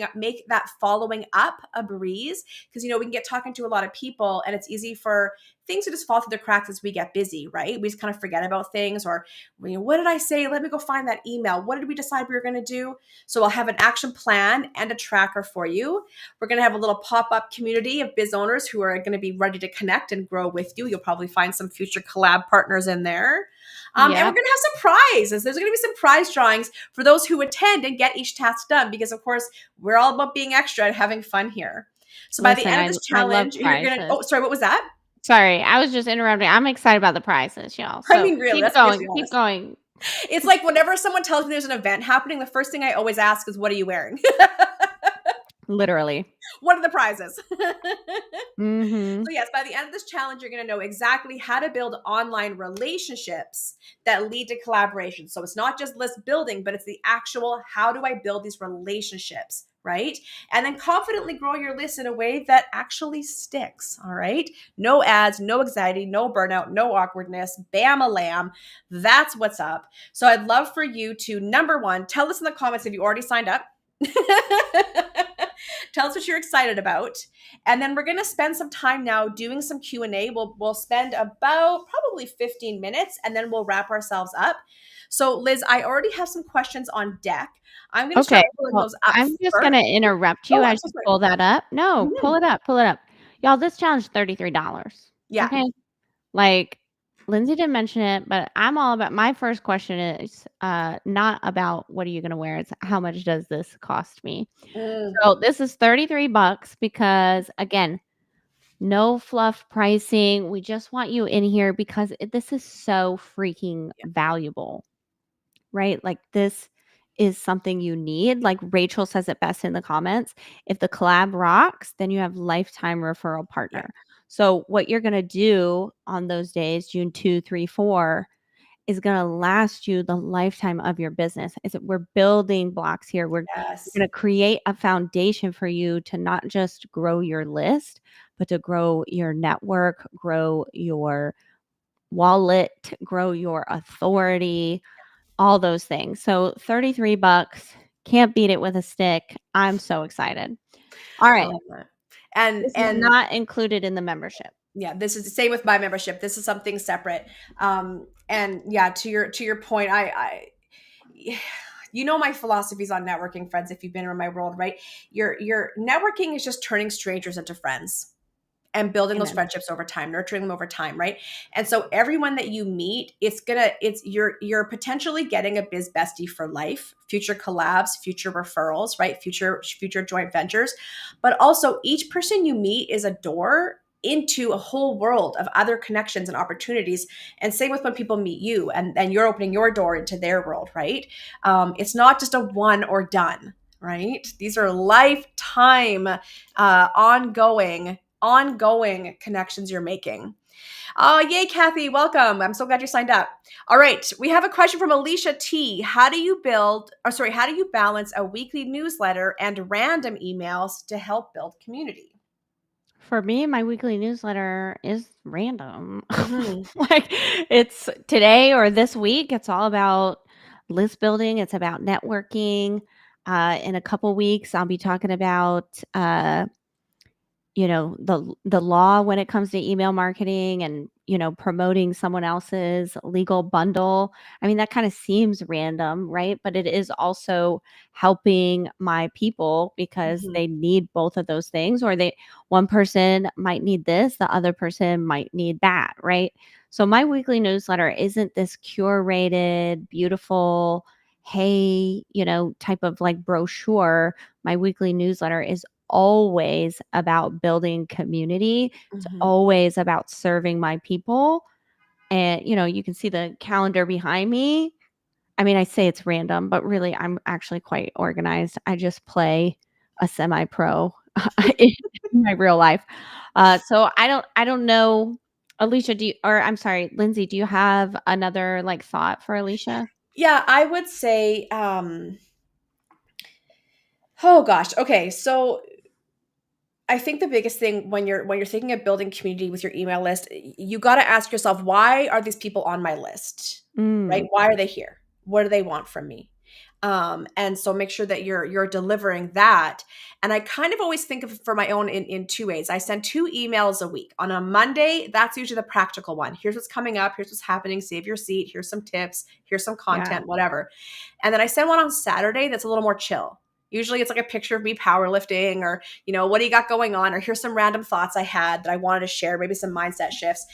that following up a breeze. Because, we can get talking to a lot of people and it's easy for things to just fall through the cracks as we get busy, right? We just kind of forget about things, or, what did I say? Let me go find that email. What did we decide we were going to do? So I'll have an action plan and a tracker for you. We're going to have a little pop-up community of biz owners who are going to be ready to connect and grow with you. You'll probably find some future collab partners in there. And we're going to have some prizes. There's going to be some prize drawings for those who attend and get each task done, because of course we're all about being extra and having fun here. So by the end of this I love challenge, you're going to, prizes. oh, sorry, what was that? Sorry, I was just interrupting. I'm excited about the prizes, y'all. I So mean, really, keep let's be going, keep honest. going. It's like whenever someone tells me there's an event happening, the first thing I always ask is, what are you wearing? Literally. What are the prizes? Mm-hmm. So yes, by the end of this challenge, you're going to know exactly how to build online relationships that lead to collaboration. So it's not just list building, but it's the actual, how do I build these relationships, right? And then confidently grow your list in a way that actually sticks, all right? No ads, no anxiety, no burnout, no awkwardness, bam-a-lam. That's what's up. So I'd love for you to, number one, tell us in the comments if you already signed up. Tell us what you're excited about. And then we're going to spend some time now doing some Q&A. We'll spend about probably 15 minutes, and then we'll wrap ourselves up. So Liz, I already have some questions on deck. I'm going to Okay. start pulling Well, those up I'm just first. gonna interrupt you Oh, I'm as so you sorry. pull that up. No, Mhm. pull it up, pull it up. Y'all, this challenge is $33. Yeah. Okay. Like Lindsay didn't mention it, but I'm all about, my first question is not about what are you gonna wear, it's how much does this cost me? Mm, So this is $33 because again, no fluff pricing. We just want you in here because this is so freaking yeah. valuable, right? Like this is something you need. Like Rachel says it best in the comments. If the collab rocks, then you have lifetime referral Yeah. partner. So what you're going to do on those days, June 2, 3, 4, is going to last you the lifetime of your business. We're building blocks here. We're Yes. going to create a foundation for you to not just grow your list, but to grow your network, grow your wallet, grow your authority, all those things. So $33, can't beat it with a stick. I'm so excited. All I right. love that. And This is and not included in the membership. yeah, this is the same with my membership. This is something separate. And yeah, to your point, I my philosophies on networking, friends, if you've been in my world, right? Your networking is just turning strangers into friends and building those Amen. friendships over time, nurturing them over time, right? And so everyone that you meet, you're potentially getting a biz bestie for life, future collabs, future referrals, right? Future joint ventures. But also each person you meet is a door into a whole world of other connections and opportunities. And same with when people meet you, and you're opening your door into their world, right? It's not just a one or done, right? These are lifetime, ongoing connections you're making. Oh, yay, Kathy. Welcome. I'm so glad you signed up. All right. We have a question from Alicia T. How do you balance a weekly newsletter and random emails to help build community? For me, my weekly newsletter is random. Mm-hmm. Like it's today or this week, it's all about list building, it's about networking. In a couple weeks, I'll be talking about the law when it comes to email marketing and promoting someone else's legal bundle. I mean, that kind of seems random, right? But it is also helping my people because Mm-hmm. they need both of those things, or they one person might need this, the other person might need that, right? So my weekly newsletter isn't this curated beautiful, hey, type of like brochure. My weekly newsletter is always about building community. It's Mm-hmm. always about serving my people. And, you can see the calendar behind me. I mean, I say it's random, but really, I'm actually quite organized. I just play a semi pro in my real life. So I don't know. Alicia, or I'm sorry, Lindsay, do you have another like thought for Alicia? Yeah, I would say, oh gosh. Okay. So I think the biggest thing when you're thinking of building community with your email list, you got to ask yourself, why are these people on my list? Right? Mm, Why are they here? What do they want from me? And so make sure that you're delivering that. And I kind of always think of it for my own in two ways. I send 2 emails a week. On a Monday, that's usually the practical one. Here's what's coming up. Here's what's happening. Save your seat. Here's some tips. Here's some yeah. content, whatever. And then I send one on Saturday that's a little more chill. Usually it's like a picture of me powerlifting or, what do you got going on? Or here's some random thoughts I had that I wanted to share, maybe some mindset shifts.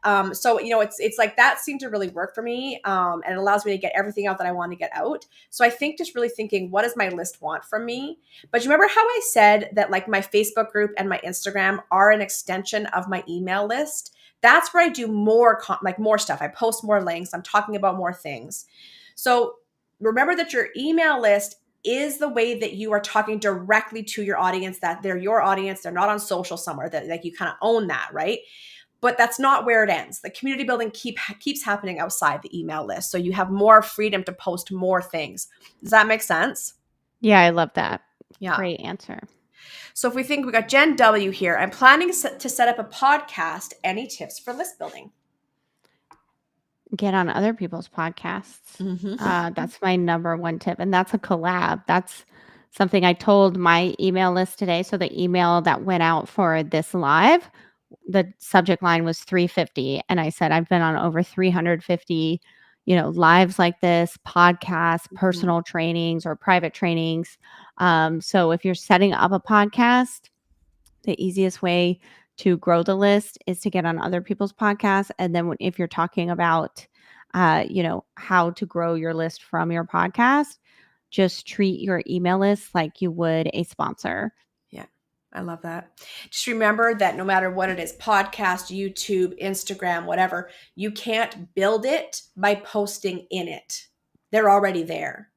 So, it's like that seemed to really work for me. And it allows me to get everything out that I want to get out. So I think just really thinking, what does my list want from me? But you remember how I said that like my Facebook group and my Instagram are an extension of my email list? That's where I do more, more stuff. I post more links. I'm talking about more things. So remember that your email list is the way that you are talking directly to your audience, that they're your audience. They're not on social somewhere, that like you kind of own that, right? But that's not where it ends. The community building keeps happening outside the email list. So you have more freedom to post more things. Does that make sense? Yeah, I love that. Yeah. Great answer. So if we think we got Jen W here, I'm planning to set up a podcast. Any tips for list building? Get on other people's podcasts. Mm-hmm. That's my number one tip, and that's a collab. That's something I told my email list today. So the email that went out for this live, the subject line was 350, and I said I've been on over 350, lives like this, podcasts, Mm-hmm. personal trainings, or private trainings. So if you're setting up a podcast, the easiest way to grow the list is to get on other people's podcasts. And then if you're talking about, how to grow your list from your podcast, just treat your email list like you would a sponsor. Yeah, I love that. Just remember that no matter what it is, podcast, YouTube, Instagram, whatever, you can't build it by posting in it. They're already there,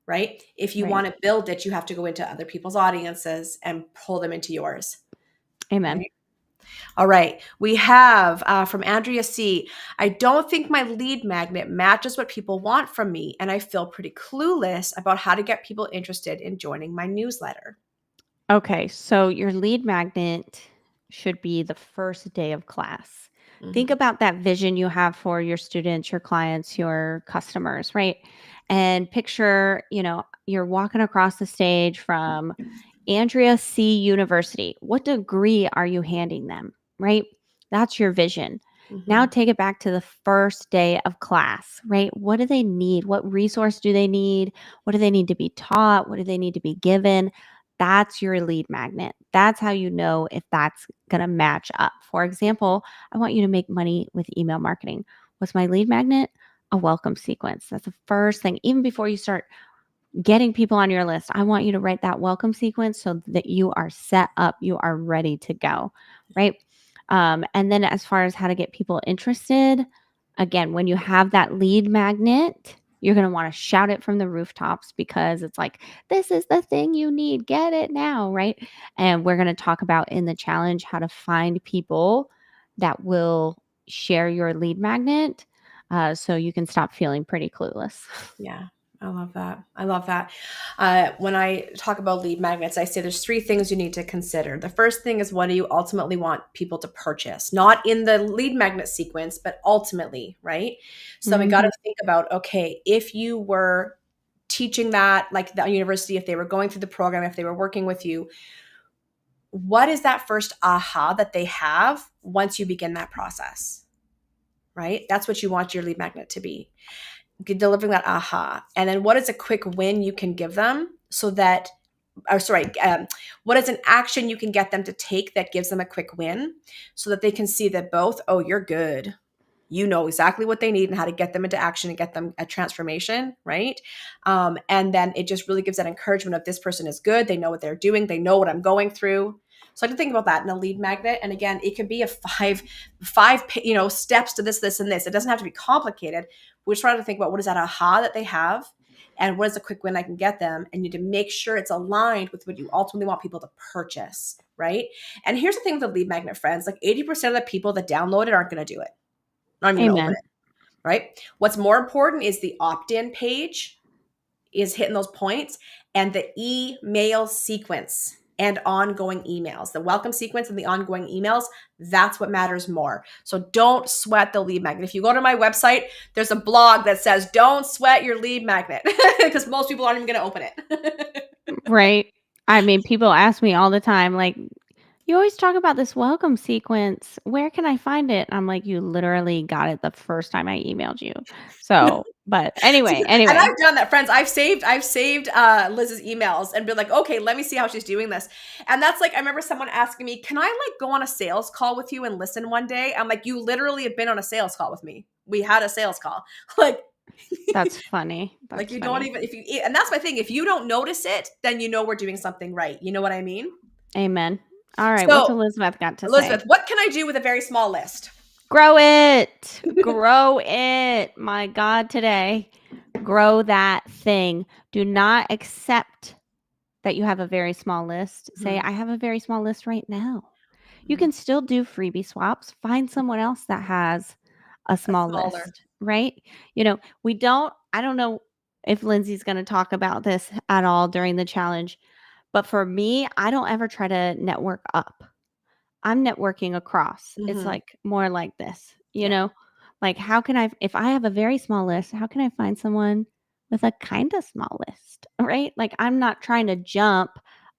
right? If you Right. want to build it, you have to go into other people's audiences and pull them into yours. Amen. Right? All right. We have from Andrea C. I don't think my lead magnet matches what people want from me, and I feel pretty clueless about how to get people interested in joining my newsletter. Okay, so your lead magnet should be the first day of class. Think Mhm. about that vision you have for your students, your clients, your customers, right? And picture, you're walking across the stage from Andrea C. University. What degree are you handing them, right? That's your vision. Now Mhm. take it back to the first day of class, right? What do they need? What resource do they need? What do they need to be taught? What do they need to be given? That's your lead magnet. That's how you know if that's going to match up. For example, I want you to make money with email marketing. What's my lead magnet? A welcome sequence. That's the first thing. Even before you start getting people on your list, I want you to write that welcome sequence so that you are set up, you are ready to go, right? And then as far as how to get people interested, again, when you have that lead magnet, you're going to want to shout it from the rooftops because it's like, this is the thing you need. Get it now, right? And we're going to talk about in the challenge how to find people that will share your lead magnet so you can stop feeling pretty clueless. Yeah, I love that. I love that. When I talk about lead magnets, I say there's three things you need to consider. The first thing is, what do you ultimately want people to purchase? Not in the lead magnet sequence, but ultimately, right? So then we got Mhm. to think about, okay, if you were teaching that, like the university, if they were going through the program, if they were working with you, what is that first aha that they have once you begin that process, right? That's what you want your lead magnet to be, delivering that aha. And then what is a quick win you can give them so that, or sorry, what is an action you can get them to take that gives them a quick win so that they can see that both, oh, you're good, you know exactly what they need and how to get them into action and get them a transformation, right? And then it just really gives that encouragement of, this person is good, they know what they're doing, they know what I'm going through. So I can think about that in a lead magnet. And again, it could be a five steps to this and this. It doesn't have to be complicated. We're trying to think about, what is that aha that they have, and what is a quick win I can get them, and you need to make sure it's aligned with what you ultimately want people to purchase, right? And here's the thing with the lead magnet, friends, like 80% of the people that download it aren't going to do it. I'm going to open Amen. it, right? What's more important is the opt-in page is hitting those points, and the email sequence and ongoing emails, the welcome sequence and the ongoing emails. That's what matters more. So don't sweat the lead magnet. If you go to my website, there's a blog that says, don't sweat your lead magnet, because most people aren't even going to open it. Right. I mean, people ask me all the time, like, you always talk about this welcome sequence. Where can I find it? I'm like, you literally got it the first time I emailed you. So, but See, anyway, and anyway, I've done that, friends. I've saved Liz's emails and been like, okay, let me see how she's doing this. And that's like, I remember someone asking me, can I like go on a sales call with you and listen one day? I'm like, you literally have been on a sales call with me. We had a sales call. Like, that's funny. like That's you don't funny. even, if you, and that's my thing. If you don't notice it, then you know we're doing something right. You know what I mean? Amen. All right. What's So, Elizabeth got to say? Elizabeth, what can I do with a very small list? Grow it. Grow it. My God, today. Grow that thing. Do not accept that you have a very small list. Say, Mhm. I have a very small list right now. You Mhm. can still do freebie swaps. Find someone else that has a A small smaller. list, right? I don't know if Lindsay's going to talk about this at all during the challenge, but for me, I don't ever try to network up. I'm networking across. It's Mhm. like more like this, Yeah. Like how can I if I have a very small list, how can I find someone with a kind of small list, right? Like I'm not trying to jump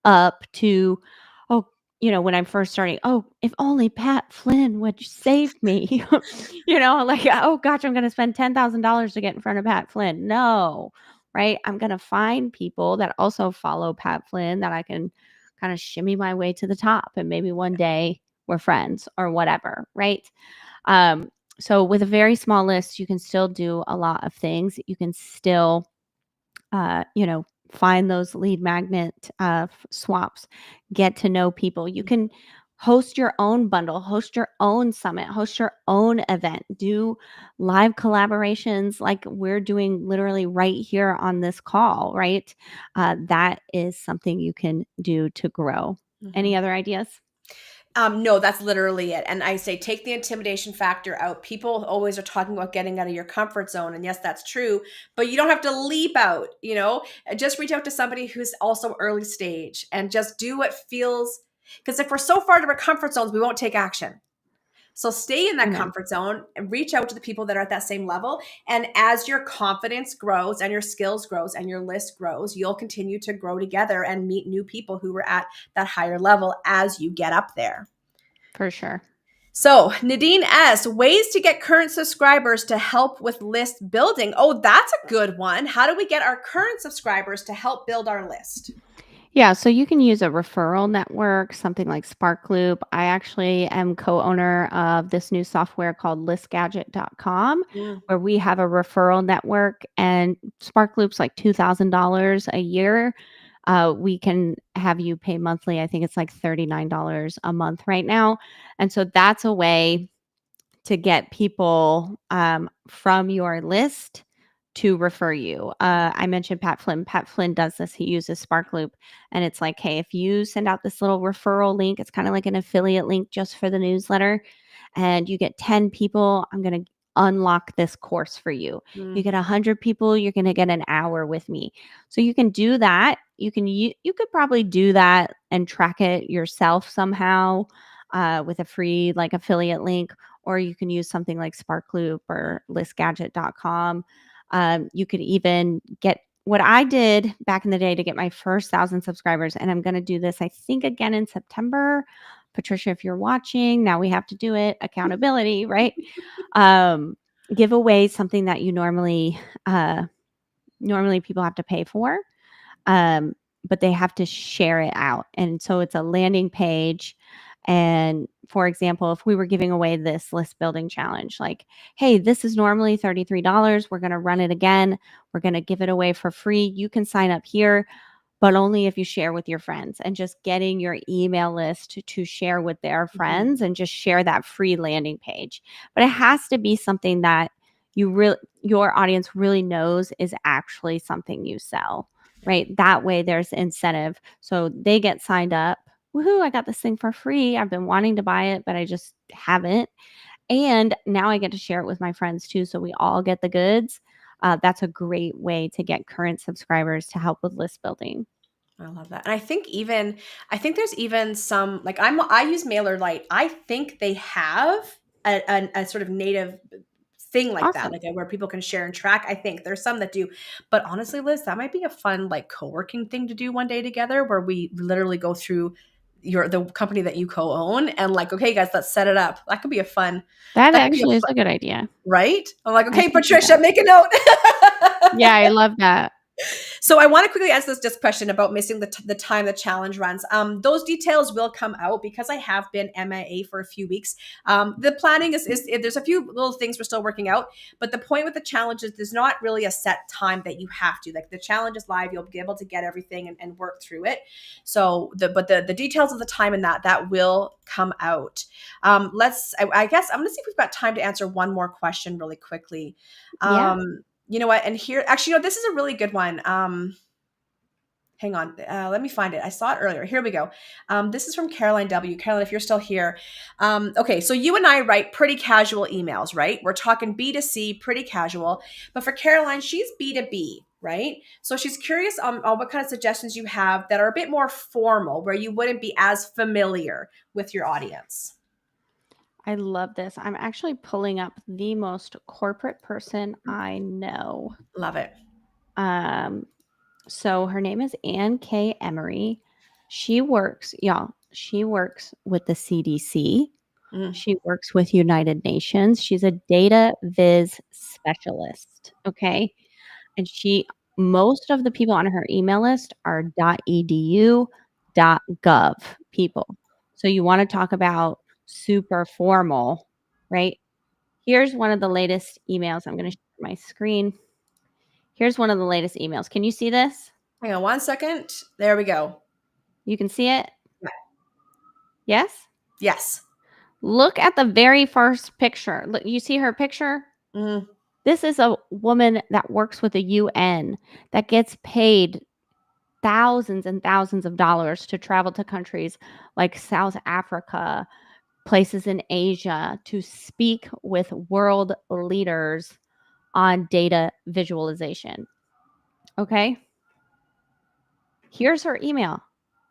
up to oh, when I'm first starting, oh, if only Pat Flynn would save me. Like oh gosh, I'm going to spend $10,000 to get in front of Pat Flynn. No. Right? I'm going to find people that also follow Pat Flynn that I can kind of shimmy my way to the top and maybe one day we're friends or whatever, right? Um, so with a very small list, you can still do a lot of things. You can still, find those lead magnet swaps, get to know people. You can host your own bundle, host your own summit, host your own event, do live collaborations like we're doing literally right here on this call, right? That is something you can do to grow. Any Mhm. other ideas? No, that's literally it. And I say, take the intimidation factor out. People always are talking about getting out of your comfort zone. And yes, that's true, but you don't have to leap out, just reach out to somebody who's also early stage and just do what feels, because if we're so far out of our comfort zones, we won't take action. So stay in that Amen. comfort zone and reach out to the people that are at that same level. And as your confidence grows and your skills grows and your list grows, you'll continue to grow together and meet new people who are at that higher level as you get up there. For sure. So, Nadine S., ways to get current subscribers to help with list building. Oh, that's a good one. How do we get our current subscribers to help build our list? Yeah, so you can use a referral network, something like Sparkloop. I actually am co-owner of this new software called listgadget.com, Mm. where we have a referral network and Sparkloop's like $2,000 a year. We can have you pay monthly. I think it's like $39 a month right now. And so that's a way to get people from your list to refer you. I mentioned Pat Flynn. Pat Flynn does this. He uses Sparkloop, and it's like, hey, if you send out this little referral link, it's kind of like an affiliate link just for the newsletter, and you get 10 people, I'm going to unlock this course for you. You Mm. get 100 people, you're going to get an hour with me. So you can do that. You could probably do that and track it yourself somehow with a free like affiliate link, or you can use something like Sparkloop or listgadget.com. You could even get what I did back in the day to get my first 1,000 subscribers, and I'm going to do this, I think, again in September. Patricia, if you're watching, now we have to do it. Accountability, right? Um, give away something that you normally people have to pay for, um, but they have to share it out. And so it's a landing page. And for example, if we were giving away this list building challenge, like, hey, this is normally $33. We're going to run it again. We're going to give it away for free. You can sign up here, but only if you share with your friends, and just getting your email list to share with their Mhm. friends and just share that free landing page. But it has to be something that your audience really knows is actually something you sell, right? That way there's incentive. So they get signed up. Woohoo, I got this thing for free. I've been wanting to buy it, but I just haven't. And now I get to share it with my friends too. So we all get the goods. That's a great way to get current subscribers to help with list building. I love that. And I think there's even some like I use MailerLite. I think they have a sort of native thing like that, Awesome. like where people can share and track. I think there's some that do. But honestly, Liz, that might be a fun like co-working thing to do one day together where we literally go through the company that you co-own and like, okay, guys, let's set it up. That That could be a actually is fun, a good idea. right? I'm like, I okay, should do Patricia, that. make a note. Yeah, I love that. So I want to quickly answer this just question about missing the time the challenge runs. Those details will come out because I have been MIA for a few weeks. The planning is there's a few little things we're still working out, but the point with the challenge is there's not really a set time that you have to. Like the challenge is live, you'll be able to get everything and work through it. So the details of the time and that will come out. I guess I'm gonna see if we've got time to answer one more question really quickly. Yeah. You know what? And here, actually, this is a really good one. Hang on. Let me find it. I saw it earlier. Here we go. This is from Caroline W. Caroline, if you're still here. Okay, so you and I write pretty casual emails, right? We're talking B2C, pretty casual. But for Caroline, she's B2B, right? So she's curious on what kind of suggestions you have that are a bit more formal, where you wouldn't be as familiar with your audience. I love this. I'm actually pulling up the most corporate person I know. Love it. Um, so her name is K Emory. She works with the CDC. Mm, She works with United Nations. She's a data viz specialist. Okay. And most of the people on her email list are .edu, .gov people. So you want to talk about super formal, right? Here's one of the latest emails. I'm going to share my screen. Here's one of the latest emails. Can you see this? hang on one second. There we go. You can see it? Yeah. Yes? Yes. Look at the very first picture. Look, you see her picture? Mm, This is a woman that works with the UN that gets paid thousands and thousands of dollars to travel to countries like South Africa, places in Asia, to speak with world leaders on data visualization. Okay. Here's her email.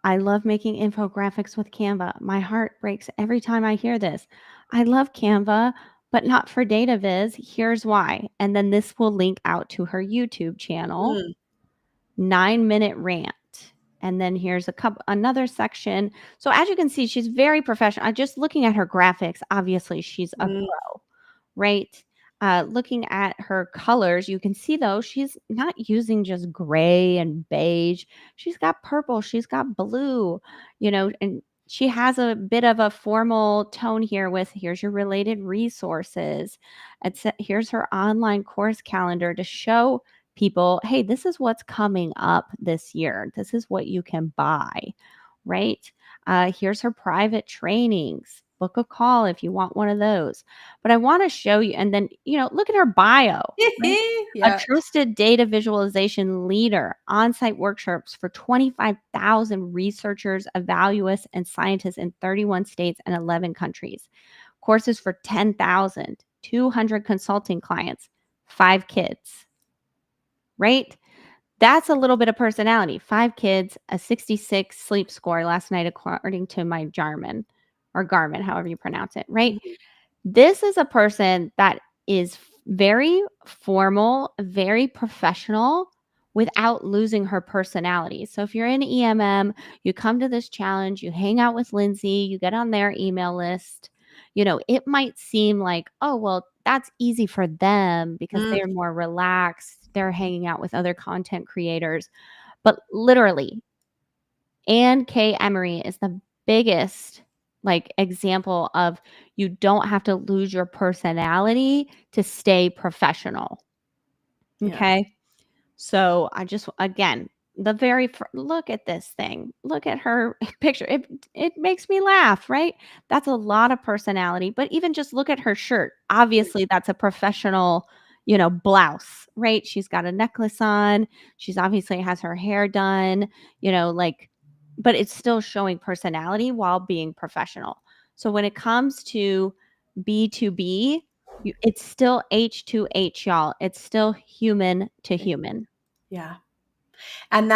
I love making infographics with Canva. My heart breaks every time I hear this. I love Canva, but not for data viz. Here's why. And then this will link out to her YouTube channel. mm, 9-minute rant. And then here's another section. So as you can see, she's very professional. I'm just looking at her graphics. Obviously, she's a mm, pro, right? Looking at her colors, you can see though she's not using just gray and beige. She's got purple, she's got blue, and she has a bit of a formal tone here with here's your related resources. Here's her online course calendar to show people, hey, this is what's coming up this year. This is what you can buy, right? Here's her private trainings. Book a call if you want one of those. But I want to show you, and then, look at her bio, right? A yeah. trusted data visualization leader, on site workshops for 25,000 researchers, evaluations, and scientists in 31 states and 11 countries. courses for 10,000, 200 consulting clients, 5 kids, right? That's a little bit of personality. 5 kids, a 66 sleep score last night, according to my Jarman or Garmin, however you pronounce it, right? Mhm. This is a person that is very formal, very professional without losing her personality. So if you're in EMM, you come to this challenge, you hang out with Lindsay, you get on their email list, it might seem like, oh, well, that's easy for them because Mm, they're more relaxed. They're hanging out with other content creators. But literally, K Emory is the biggest example of you don't have to lose your personality to stay professional. yeah. Okay. So I just again, look at this thing. Look at her picture. It makes me laugh, right? That's a lot of personality, but even just look at her shirt. Obviously, that's a professional, blouse, right? She's got a necklace on. She's obviously has her hair done, but it's still showing personality while being professional. So when it comes to B2B, it's still H2H, y'all. It's still human to human. Yeah. And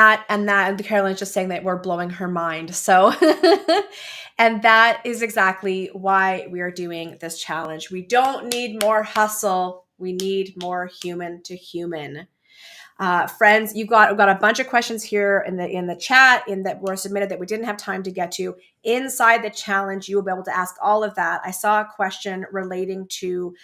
Caroline's just saying that we're blowing her mind. So, and that is exactly why we are doing this challenge. We don't need more hustle. We need more human to human. Friends, we've got a bunch of questions here in the chat in that were submitted that we didn't have time to get to. Inside the challenge, you will be able to ask all of that. I saw a question relating to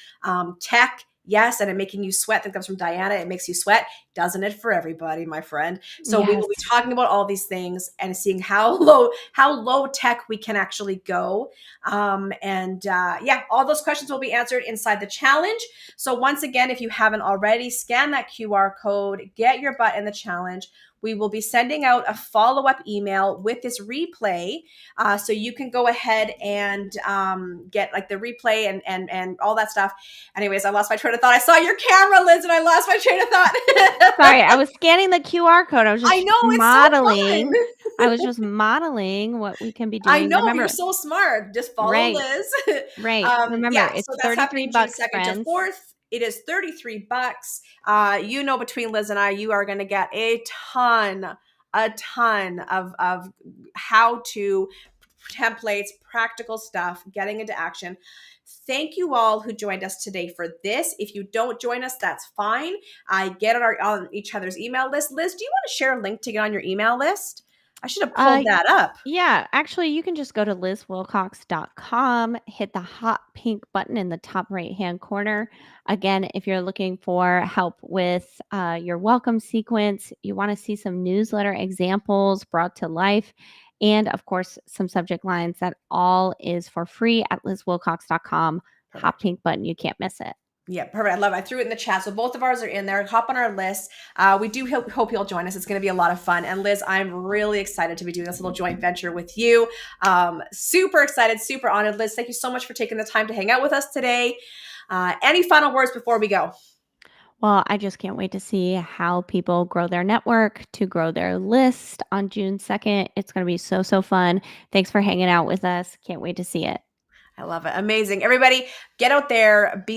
tech. Yes, and it making you sweat. That comes from Diana. It makes you sweat, doesn't it, for everybody, my friend? So we will Yes. be talking about all these things and seeing how low tech we can actually go. Yeah, all those questions will be answered inside the challenge. So once again, if you haven't already, scan that QR code, get your butt in the challenge. We will be sending out a follow-up email with this replay, so you can go ahead and get like the replay and all that stuff. Anyways, I lost my train of thought. I saw your camera, Liz, and I lost my train of thought. Sorry, I was scanning the QR code. I know, it's so fun. I was just modeling what we can be I doing. know, you're Remember, so smart. Just follow right, Liz. right. Remember, Yeah, so it's that's 33 happening June bucks, 2nd to friends. 4th. It is $33. Between Liz and I, you are going to get a ton of how to templates, practical stuff, getting into action. Thank you all who joined us today for this. If you don't join us, that's fine. I get on each other's email list. Liz, do you want to share a link to get on your email list? I should have Uh, pulled that up. yeah, actually, you can just go to lizwilcox.com, hit the hot pink button in the top right-hand corner. Again, if you're looking for help with your welcome sequence, you want to see some newsletter examples brought to life, and of course, some subject lines, that all is for free at lizwilcox.com. Hot Perfect. pink button, you can't miss it. Yeah, perfect. I love it. I threw it in the chat. So both of ours are in there. Hop on our list. We do hope you'll join us. It's going to be a lot of fun. And Liz, I'm really excited to be doing this little joint venture with you. Super excited, super honored. Liz, thank you so much for taking the time to hang out with us today. Any final words before we go? Well, I just can't wait to see how people grow their network, to grow their list on June 2nd. It's going to be so, so fun. Thanks for hanging out with us. Can't wait to see it. I love it. Amazing. Everybody, get out there, be